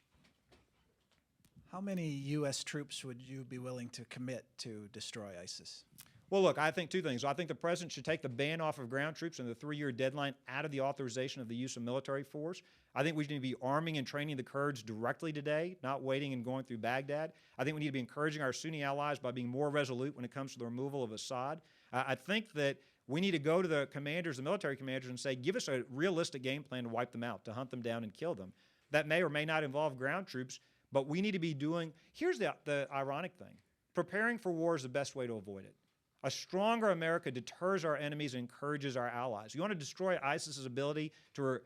How many U.S. troops would you be willing to commit to destroy ISIS? Well, look, I think two things. I think the president should take the ban off of ground troops and the 3-year deadline out of the authorization of the use of military force. I think we need to be arming and training the Kurds directly today, not waiting and going through Baghdad. I think we need to be encouraging our Sunni allies by being more resolute when it comes to the removal of Assad. I think that we need to go to the commanders, the military commanders, and say, give us a realistic game plan to wipe them out, to hunt them down and kill them. That may or may not involve ground troops, but we need to be doing, here's the ironic thing. Preparing for war is the best way to avoid it. A stronger America deters our enemies and encourages our allies. You want to destroy ISIS's ability to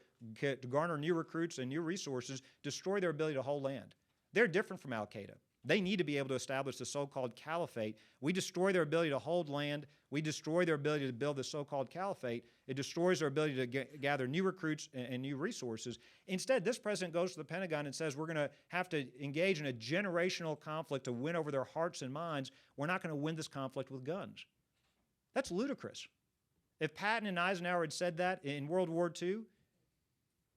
garner new recruits and new resources, destroy their ability to hold land. They're different from al-Qaeda. They need to be able to establish the so-called caliphate. We destroy their ability to hold land. We destroy their ability to build the so-called caliphate. It destroys their ability to gather new recruits and new resources. Instead, this president goes to the Pentagon and says we're going to have to engage in a generational conflict to win over their hearts and minds. We're not going to win this conflict with guns. That's ludicrous. If Patton and Eisenhower had said that in World War II,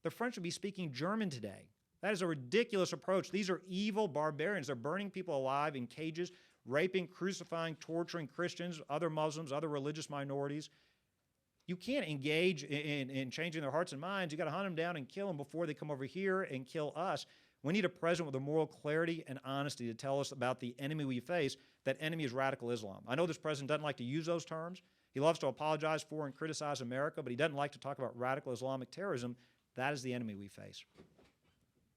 the French would be speaking German today. That is a ridiculous approach. These are evil barbarians. They're burning people alive in cages, raping, crucifying, torturing Christians, other Muslims, other religious minorities. You can't engage in changing their hearts and minds. You got to hunt them down and kill them before they come over here and kill us. We need a president with a moral clarity and honesty to tell us about the enemy we face. That enemy is radical Islam. I know this president doesn't like to use those terms. He loves to apologize for and criticize America, but he doesn't like to talk about radical Islamic terrorism. That is the enemy we face.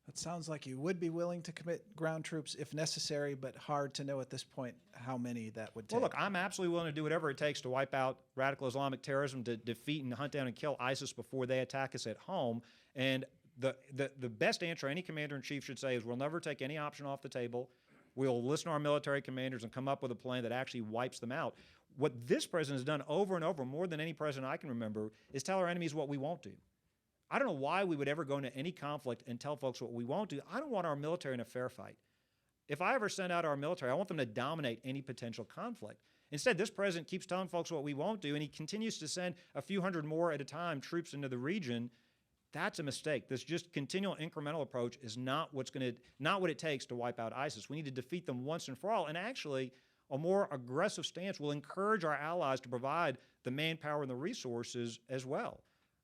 It sounds like you would be willing to commit ground troops if necessary, but hard to know at this point how many that would take. Well, look, I'm absolutely willing to do whatever it takes to wipe out radical Islamic terrorism, to defeat and hunt down and kill ISIS before they attack us at home. And the best answer any commander-in-chief should say is we'll never take any option off the table. We'll listen to our military commanders and come up with a plan that actually wipes them out. What this president has done over and over, more than any president I can remember, is tell our enemies what we won't do. I don't know why we would ever go into any conflict and tell folks what we won't do. I don't want our military in a fair fight. If I ever send out our military, I want them to dominate any potential conflict. Instead, this president keeps telling folks what we won't do, and he continues to send a few hundred more at a time troops into the region. That's a mistake. This just continual incremental approach is not what it takes to wipe out ISIS. We need to defeat them once and for all. And actually, a more aggressive stance will encourage our allies to provide the manpower and the resources as well.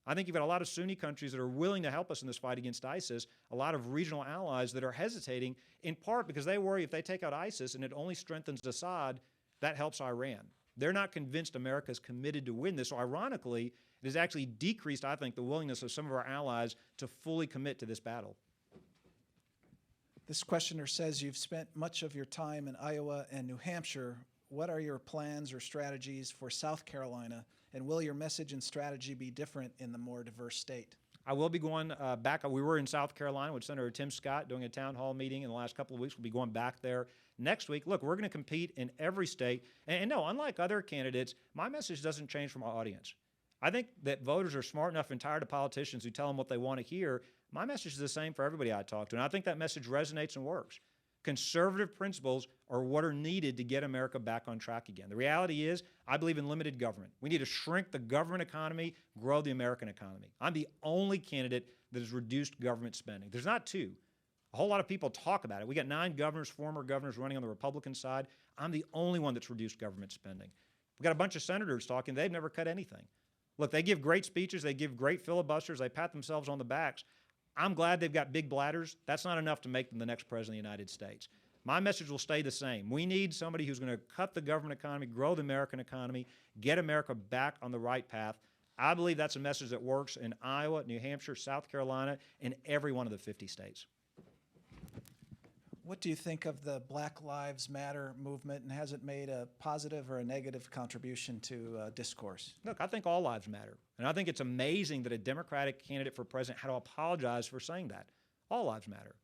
I think you've got a lot of Sunni countries that are willing to help us in this fight against ISIS, a lot of regional allies that are hesitating, in part because they worry if they take out ISIS and it only strengthens Assad, that helps Iran. They're not convinced America is committed to win this. So ironically, it has actually decreased, I think, the willingness of some of our allies to fully commit to this battle. This questioner says you've spent much of your time in Iowa and New Hampshire. What are your plans or strategies for South Carolina, and will your message and strategy be different in the more diverse state? I will be going back. We were in South Carolina with Senator Tim Scott doing a town hall meeting in the last couple of weeks. We'll be going back there next week. Look, we're going to compete in every state. And no, unlike other candidates, my message doesn't change from our audience. I think that voters are smart enough and tired of politicians who tell them what they want to hear. My message is the same for everybody I talk to, and I think that message resonates and works. Conservative principles are what are needed to get America back on track again. The reality is, I believe in limited government. We need to shrink the government economy, grow the American economy. I'm the only candidate that has reduced government spending. There's not two. A whole lot of people talk about it. We got 9 governors, former governors running on the Republican side. I'm the only one that's reduced government spending. We got a bunch of senators talking. They've never cut anything. Look, they give great speeches. They give great filibusters. They pat themselves on the backs. I'm glad they've got big bladders. That's not enough to make them the next president of the United States. My message will stay the same. We need somebody who's going to cut the government economy, grow the American economy, get America back on the right path. I believe that's a message that works in Iowa, New Hampshire, South Carolina, and every one of the 50 states. What do you think of the Black Lives Matter movement, and has it made a positive or a negative contribution to discourse? Look, I think all lives matter. And I think it's amazing that a Democratic candidate for president had to apologize for saying that. All lives matter.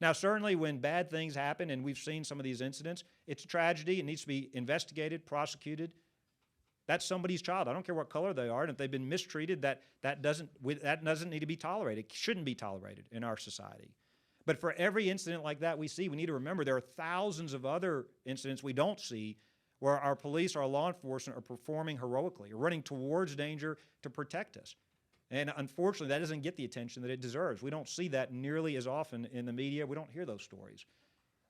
Now, certainly when bad things happen, and we've seen some of these incidents, it's a tragedy. It needs to be investigated, prosecuted. That's somebody's child. I don't care what color they are. And if they've been mistreated, that doesn't need to be tolerated. It shouldn't be tolerated in our society. But for every incident like that we see, we need to remember there are thousands of other incidents we don't see where our police or our law enforcement are performing heroically, or running towards danger to protect us. And unfortunately, that doesn't get the attention that it deserves. We don't see that nearly as often in the media. We don't hear those stories.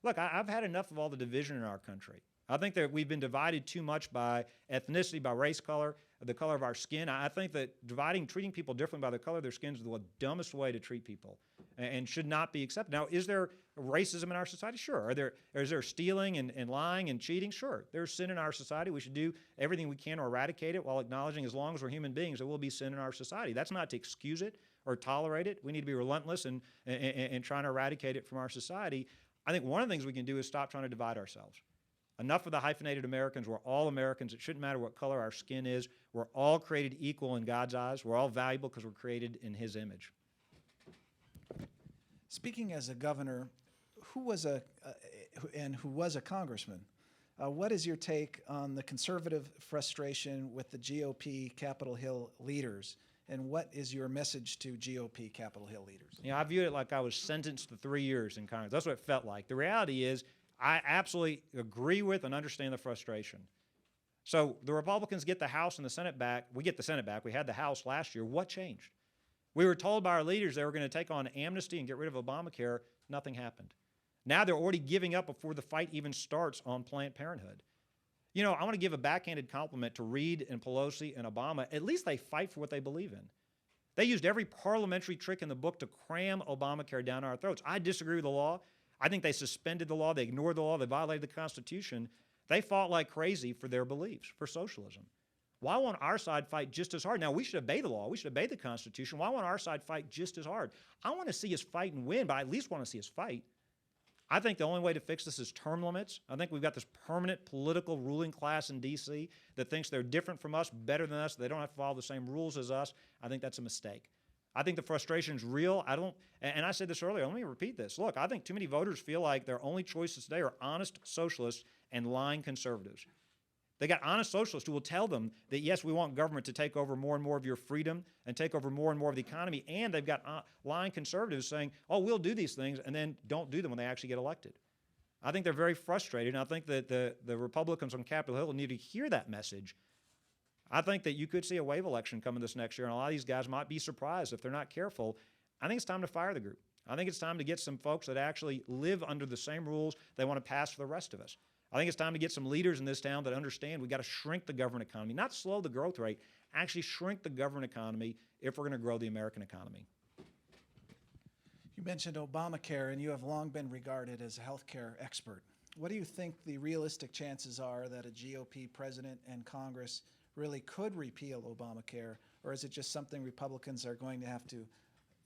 Look, I've had enough of all the division in our country. I think that we've been divided too much by ethnicity, by race, color, the color of our skin. I think that treating people differently by the color of their skin is the dumbest way to treat people and should not be accepted. Now, is there racism in our society? Sure. Is there stealing and lying and cheating? Sure. There's sin in our society. We should do everything we can to eradicate it while acknowledging, as long as we're human beings, there will be sin in our society. That's not to excuse it or tolerate it. We need to be relentless in trying to eradicate it from our society. I think one of the things we can do is stop trying to divide ourselves. Enough of the hyphenated Americans. We're all Americans. It shouldn't matter what color our skin is. We're all created equal in God's eyes. We're all valuable because we're created in His image. Speaking as a governor, who was a congressman, what is your take on the conservative frustration with the GOP Capitol Hill leaders? And what is your message to GOP Capitol Hill leaders? I viewed it like I was sentenced to 3 years in Congress. That's what it felt like. The reality is, I absolutely agree with and understand the frustration. So the Republicans get the House and the Senate back. We get the Senate back. We had the House last year. What changed? We were told by our leaders they were going to take on amnesty and get rid of Obamacare. Nothing happened. Now they're already giving up before the fight even starts on Planned Parenthood. I want to give a backhanded compliment to Reid and Pelosi and Obama. At least they fight for what they believe in. They used every parliamentary trick in the book to cram Obamacare down our throats. I disagree with the law. I think they suspended the law, they ignored the law, they violated the Constitution. They fought like crazy for their beliefs, for socialism. Why won't our side fight just as hard? Now, we should obey the law, we should obey the Constitution. Why won't our side fight just as hard? I want to see us fight and win, but I at least want to see us fight. I think the only way to fix this is term limits. I think we've got this permanent political ruling class in D.C. that thinks they're different from us, better than us, they don't have to follow the same rules as us. I think that's a mistake. I think the frustration is real. And I said this earlier, let me repeat this. Look, I think too many voters feel like their only choices today are honest socialists and lying conservatives. They got honest socialists who will tell them that, yes, we want government to take over more and more of your freedom and take over more and more of the economy. And they've got lying conservatives saying, oh, we'll do these things, and then don't do them when they actually get elected. I think they're very frustrated, and I think that the Republicans on Capitol Hill need to hear that message. I think that you could see a wave election coming this next year, and a lot of these guys might be surprised if they're not careful. I think it's time to fire the group. I think it's time to get some folks that actually live under the same rules they want to pass for the rest of us. I think it's time to get some leaders in this town that understand we've got to shrink the government economy, not slow the growth rate, actually shrink the government economy if we're going to grow the American economy. You mentioned Obamacare, and you have long been regarded as a healthcare expert. What do you think the realistic chances are that a GOP president and Congress really could repeal Obamacare, or is it just something Republicans are going to have to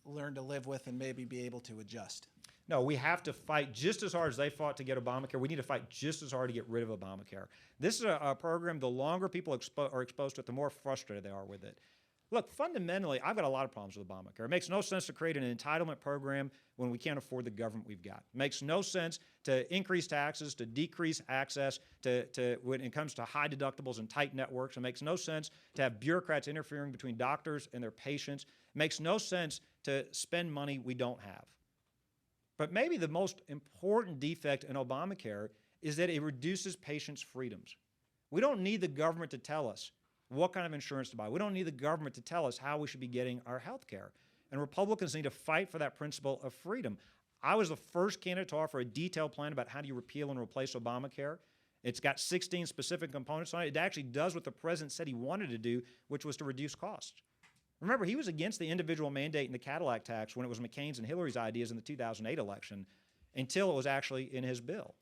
learn to live with and maybe be able to adjust? No, we have to fight just as hard as they fought to get Obamacare. We need to fight just as hard to get rid of Obamacare. This is a program, the longer people are exposed to it, the more frustrated they are with it. Look, fundamentally, I've got a lot of problems with Obamacare. It makes no sense to create an entitlement program when we can't afford the government we've got. It makes no sense to increase taxes, to decrease access, to when it comes to high deductibles and tight networks. It makes no sense to have bureaucrats interfering between doctors and their patients. It makes no sense to spend money we don't have. But maybe the most important defect in Obamacare is that it reduces patients' freedoms. We don't need the government to tell us what kind of insurance to buy. We don't need the government to tell us how we should be getting our health care. And Republicans need to fight for that principle of freedom. I was the first candidate to offer a detailed plan about how do you repeal and replace Obamacare. It's got 16 specific components on it. It actually does what the president said he wanted to do, which was to reduce costs. Remember, he was against the individual mandate and the Cadillac tax when it was McCain's and Hillary's ideas in the 2008 election until it was actually in his bill.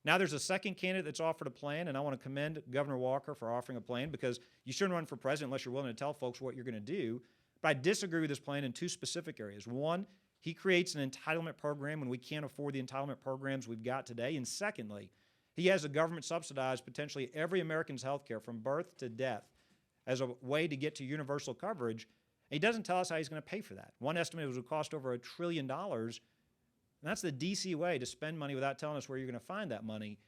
Now there's a second candidate that's offered a plan, and I want to commend Governor Walker for offering a plan because you shouldn't run for president unless you're willing to tell folks what you're going to do. But I disagree with this plan in two specific areas. One, he creates an entitlement program when we can't afford the entitlement programs we've got today. And secondly, he has the government subsidize potentially every American's health care from birth to death as a way to get to universal coverage. He doesn't tell us how he's going to pay for that. One estimate was it would cost over $1 trillion. And that's the D.C. way to spend money without telling us where you're going to find that money.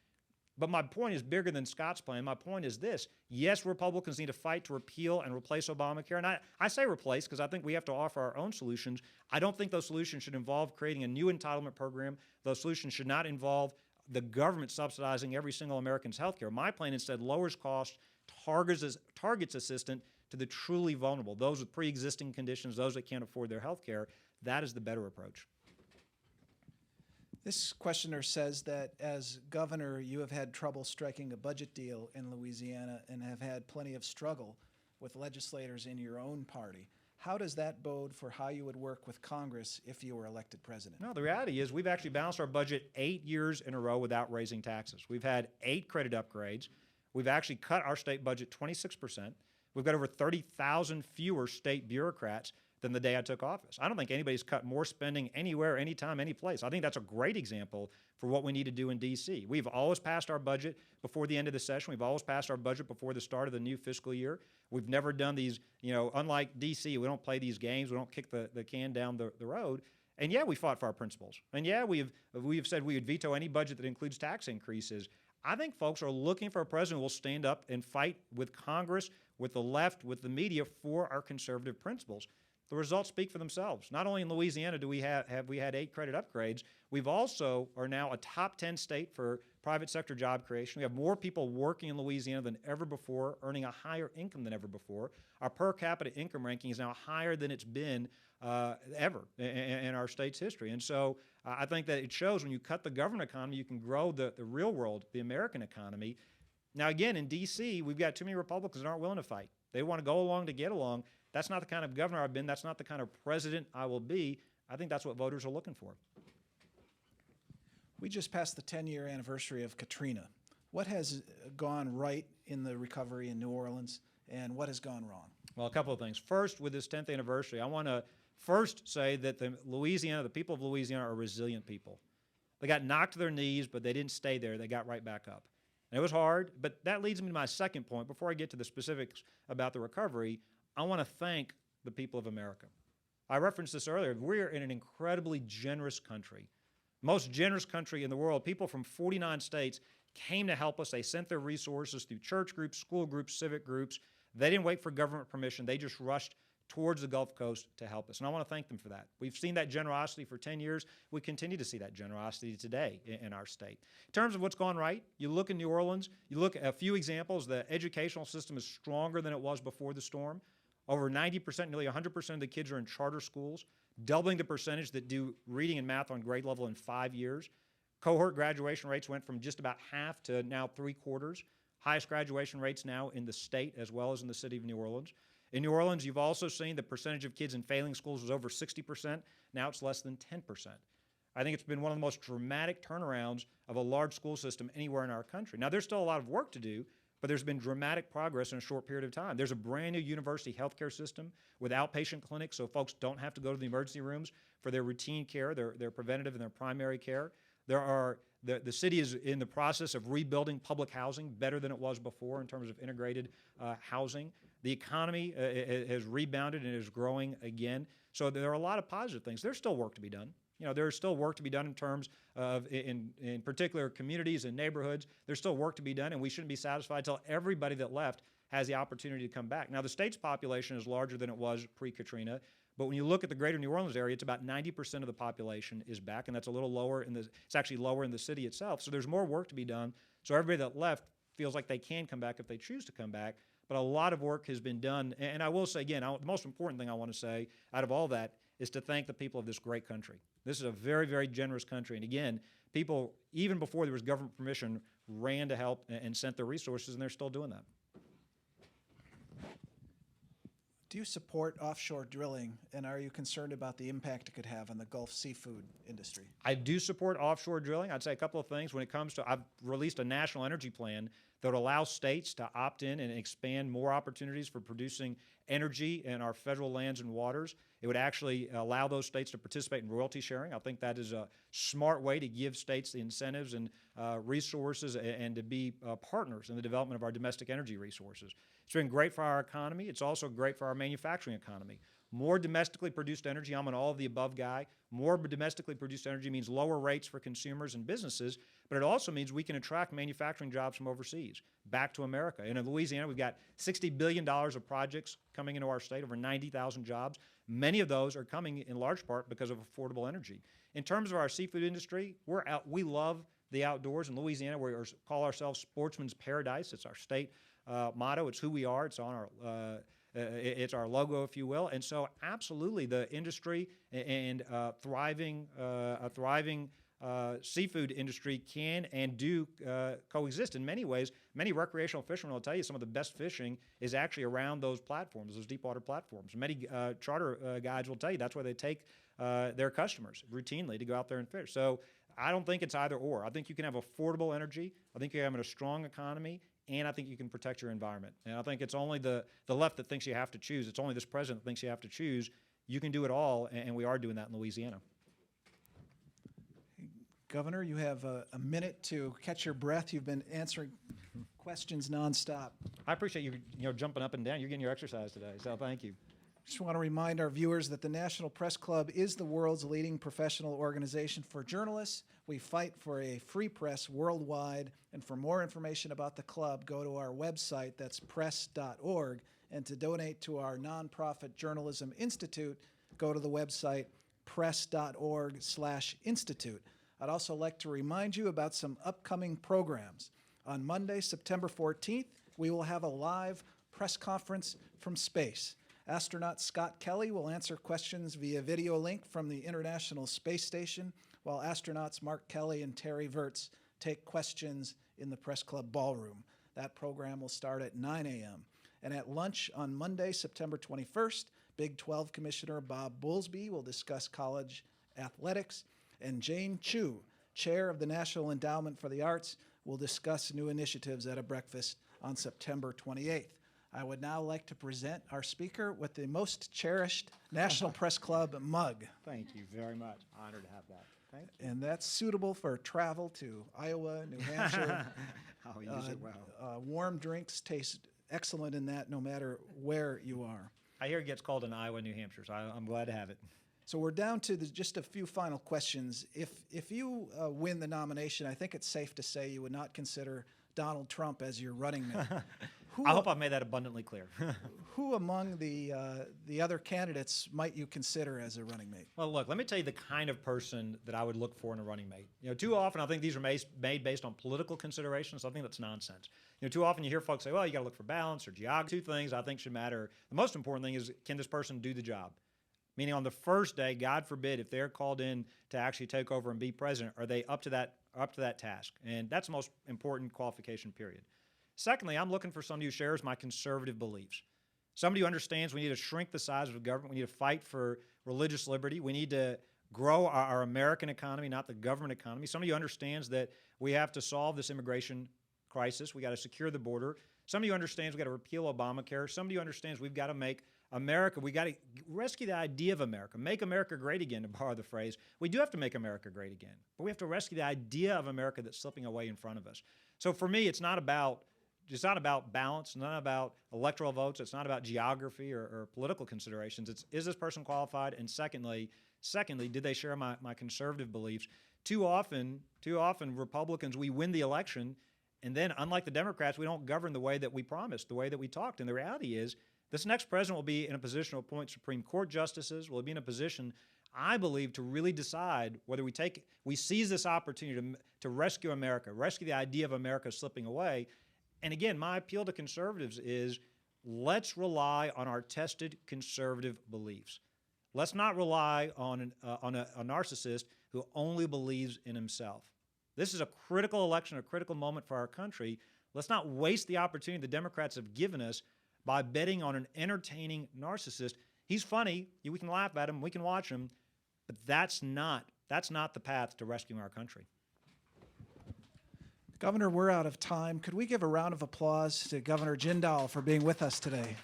But my point is bigger than Scott's plan. My point is this. Yes, Republicans need to fight to repeal and replace Obamacare. And I say replace because I think we have to offer our own solutions. I don't think those solutions should involve creating a new entitlement program. Those solutions should not involve the government subsidizing every single American's health care. My plan instead lowers costs, targets assistance to the truly vulnerable, those with pre-existing conditions, those that can't afford their health care. That is the better approach. This questioner says that as governor, you have had trouble striking a budget deal in Louisiana and have had plenty of struggle with legislators in your own party. How does that bode for how you would work with Congress if you were elected president? No, the reality is we've actually balanced our budget 8 years in a row without raising taxes. We've had 8 credit upgrades. We've actually cut our state budget 26%. We've got over 30,000 fewer state bureaucrats than the day I took office. I don't think anybody's cut more spending anywhere, anytime, any place. I think that's a great example for what we need to do in D.C. We've always passed our budget before the end of the session. We've always passed our budget before the start of the new fiscal year. We've never done these, unlike D.C., we don't play these games. We don't kick the can down the road. And yeah, we fought for our principles. And yeah, we've said we would veto any budget that includes tax increases. I think folks are looking for a president who will stand up and fight with Congress, with the left, with the media for our conservative principles. The results speak for themselves. Not only in Louisiana do we have we had 8 credit upgrades, we've also are now a top 10 state for private sector job creation. We have more people working in Louisiana than ever before, earning a higher income than ever before. Our per capita income ranking is now higher than it's been ever in our state's history. And so I think that it shows when you cut the government economy, you can grow the real world, the American economy. Now, again, in D.C., we've got too many Republicans that aren't willing to fight. They want to go along to get along. That's not the kind of governor I've been. That's not the kind of president I will be. I think that's what voters are looking for. We just passed the 10-year anniversary of Katrina. What has gone right in the recovery in New Orleans, and what has gone wrong? Well, a couple of things. First, with this 10th anniversary, I want to first say that the people of Louisiana are resilient people. They got knocked to their knees, but they didn't stay there. They got right back up. And it was hard, but that leads me to my second point. Before I get to the specifics about the recovery, I want to thank the people of America. I referenced this earlier. We're in an incredibly generous country, most generous country in the world. People from 49 states came to help us. They sent their resources through church groups, school groups, civic groups. They didn't wait for government permission. They just rushed towards the Gulf Coast to help us. And I want to thank them for that. We've seen that generosity for 10 years. We continue to see that generosity today in our state. In terms of what's gone right, you look in New Orleans, you look at a few examples. The educational system is stronger than it was before the storm. Over 90%, nearly 100% of the kids are in charter schools, doubling the percentage that do reading and math on grade level in 5 years. Cohort graduation rates went from just about half to now 3/4. Highest graduation rates now in the state as well as in the city of New Orleans. In New Orleans, you've also seen the percentage of kids in failing schools was over 60%. Now it's less than 10%. I think it's been one of the most dramatic turnarounds of a large school system anywhere in our country. Now, there's still a lot of work to do, but there's been dramatic progress in a short period of time. There's a brand new university healthcare system with outpatient clinics so folks don't have to go to the emergency rooms for their routine care, their preventative and their primary care. The city is in the process of rebuilding public housing better than it was before in terms of integrated housing. The economy has rebounded and is growing again. So there are a lot of positive things. There's still work to be done. There's still work to be done in terms of, in particular, communities and neighborhoods. There's still work to be done, and we shouldn't be satisfied until everybody that left has the opportunity to come back. Now, the state's population is larger than it was pre-Katrina, but when you look at the greater New Orleans area, it's about 90% of the population is back, and that's a little lower it's actually lower in the city itself. So there's more work to be done. So everybody that left feels like they can come back if they choose to come back. But a lot of work has been done. And I will say again, the most important thing I want to say out of all that is to thank the people of this great country. This is a very, very generous country. And again, people, even before there was government permission, ran to help and sent their resources, and they're still doing that. Do you support offshore drilling, and are you concerned about the impact it could have on the Gulf seafood industry? I do support offshore drilling. I'd say a couple of things. When it comes to, I've released a national energy plan that would allow states to opt in and expand more opportunities for producing energy in our federal lands and waters. It would actually allow those states to participate in royalty sharing. I think that is a smart way to give states the incentives and resources and to be partners in the development of our domestic energy resources. It's been great for our economy. It's also great for our manufacturing economy. More domestically produced energy, I'm an all of the above guy. More domestically produced energy means lower rates for consumers and businesses, but it also means we can attract manufacturing jobs from overseas back to America. And in Louisiana, we've got $60 billion of projects coming into our state, over 90,000 jobs. Many of those are coming in large part because of affordable energy. In terms of our seafood industry, we love the outdoors. In Louisiana, we call ourselves Sportsman's Paradise. It's our state motto. It's who we are. It's on our it's our logo, if you will. And so absolutely the industry and a thriving seafood industry can and do coexist in many ways. Many recreational fishermen will tell you some of the best fishing is actually around those platforms, those deep water platforms. Many charter guides will tell you that's where they take their customers routinely to go out there and fish. So I don't think it's either or. I think you can have affordable energy. I think you have a strong economy. And I think you can protect your environment. And I think it's only the left that thinks you have to choose. It's only this president that thinks you have to choose. You can do it all, and we are doing that in Louisiana. Governor, you have a minute to catch your breath. You've been answering questions nonstop. I appreciate you jumping up and down. You're getting your exercise today, so thank you. Just want to remind our viewers that the National Press Club is the world's leading professional organization for journalists. We fight for a free press worldwide. And for more information about the club, go to our website, that's press.org. And to donate to our nonprofit Journalism Institute, go to the website press.org/institute. I'd also like to remind you about some upcoming programs. On Monday, September 14th, we will have a live press conference from space. Astronaut Scott Kelly will answer questions via video link from the International Space Station, while astronauts Mark Kelly and Terry Virts take questions in the Press Club ballroom. That program will start at 9 a.m. And at lunch on Monday, September 21st, Big 12 Commissioner Bob Boulsby will discuss college athletics, and Jane Chu, Chair of the National Endowment for the Arts, will discuss new initiatives at a breakfast on September 28th. I would now like to present our speaker with the most cherished National Press Club mug. Thank you very much. Honored to have that. Thank you. And that's suitable for travel to Iowa, New Hampshire. I'll use it well. Warm drinks taste excellent in that no matter where you are. I hear it gets cold in Iowa, New Hampshire, so I'm glad to have it. So we're down to just a few final questions. If you win the nomination, I think it's safe to say you would not consider Donald Trump as your running mate. I hope I've made that abundantly clear. Who among the other candidates might you consider as a running mate? Well, look, let me tell you the kind of person that I would look for in a running mate. Too often I think these are made based on political considerations. I think that's nonsense. Too often you hear folks say, well, you got to look for balance or geography. Two things I think should matter. The most important thing is, can this person do the job? Meaning on the first day, God forbid, if they're called in to actually take over and be president, are they up to that task? And that's the most important qualification, period. Secondly, I'm looking for somebody who shares my conservative beliefs. Somebody who understands we need to shrink the size of the government. We need to fight for religious liberty. We need to grow our American economy, not the government economy. Somebody who understands that we have to solve this immigration crisis. We got to secure the border. Somebody who understands we got to repeal Obamacare. Somebody who understands we've got to make America, we got to rescue the idea of America, make America great again, to borrow the phrase. We do have to make America great again, but we have to rescue the idea of America that's slipping away in front of us. So for me, it's not about balance, not about electoral votes, it's not about geography or political considerations. It's, is this person qualified? And secondly, did they share my conservative beliefs? Too often, Republicans, we win the election, and then, unlike the Democrats, we don't govern the way that we promised, the way that we talked. And the reality is, this next president will be in a position to appoint Supreme Court justices, will be in a position, I believe, to really decide whether we seize this opportunity to rescue America, rescue the idea of America slipping away. And again, my appeal to conservatives is, let's rely on our tested conservative beliefs. Let's not rely on a narcissist who only believes in himself. This is a critical election, a critical moment for our country. Let's not waste the opportunity the Democrats have given us by betting on an entertaining narcissist. He's funny, we can laugh at him, we can watch him, but that's not the path to rescuing our country. Governor, we're out of time. Could we give a round of applause to Governor Jindal for being with us today?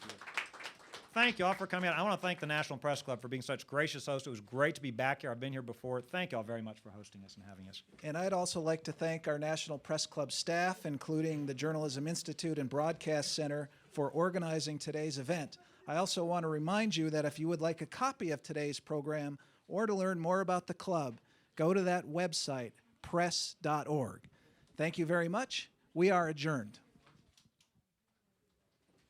Thank you all for coming out. I want to thank the National Press Club for being such gracious hosts. It was great to be back here. I've been here before. Thank you all very much for hosting us and having us. And I'd also like to thank our National Press Club staff, including the Journalism Institute and Broadcast Center, for organizing today's event. I also want to remind you that if you would like a copy of today's program or to learn more about the club, go to that website, press.org. Thank you very much. We are adjourned.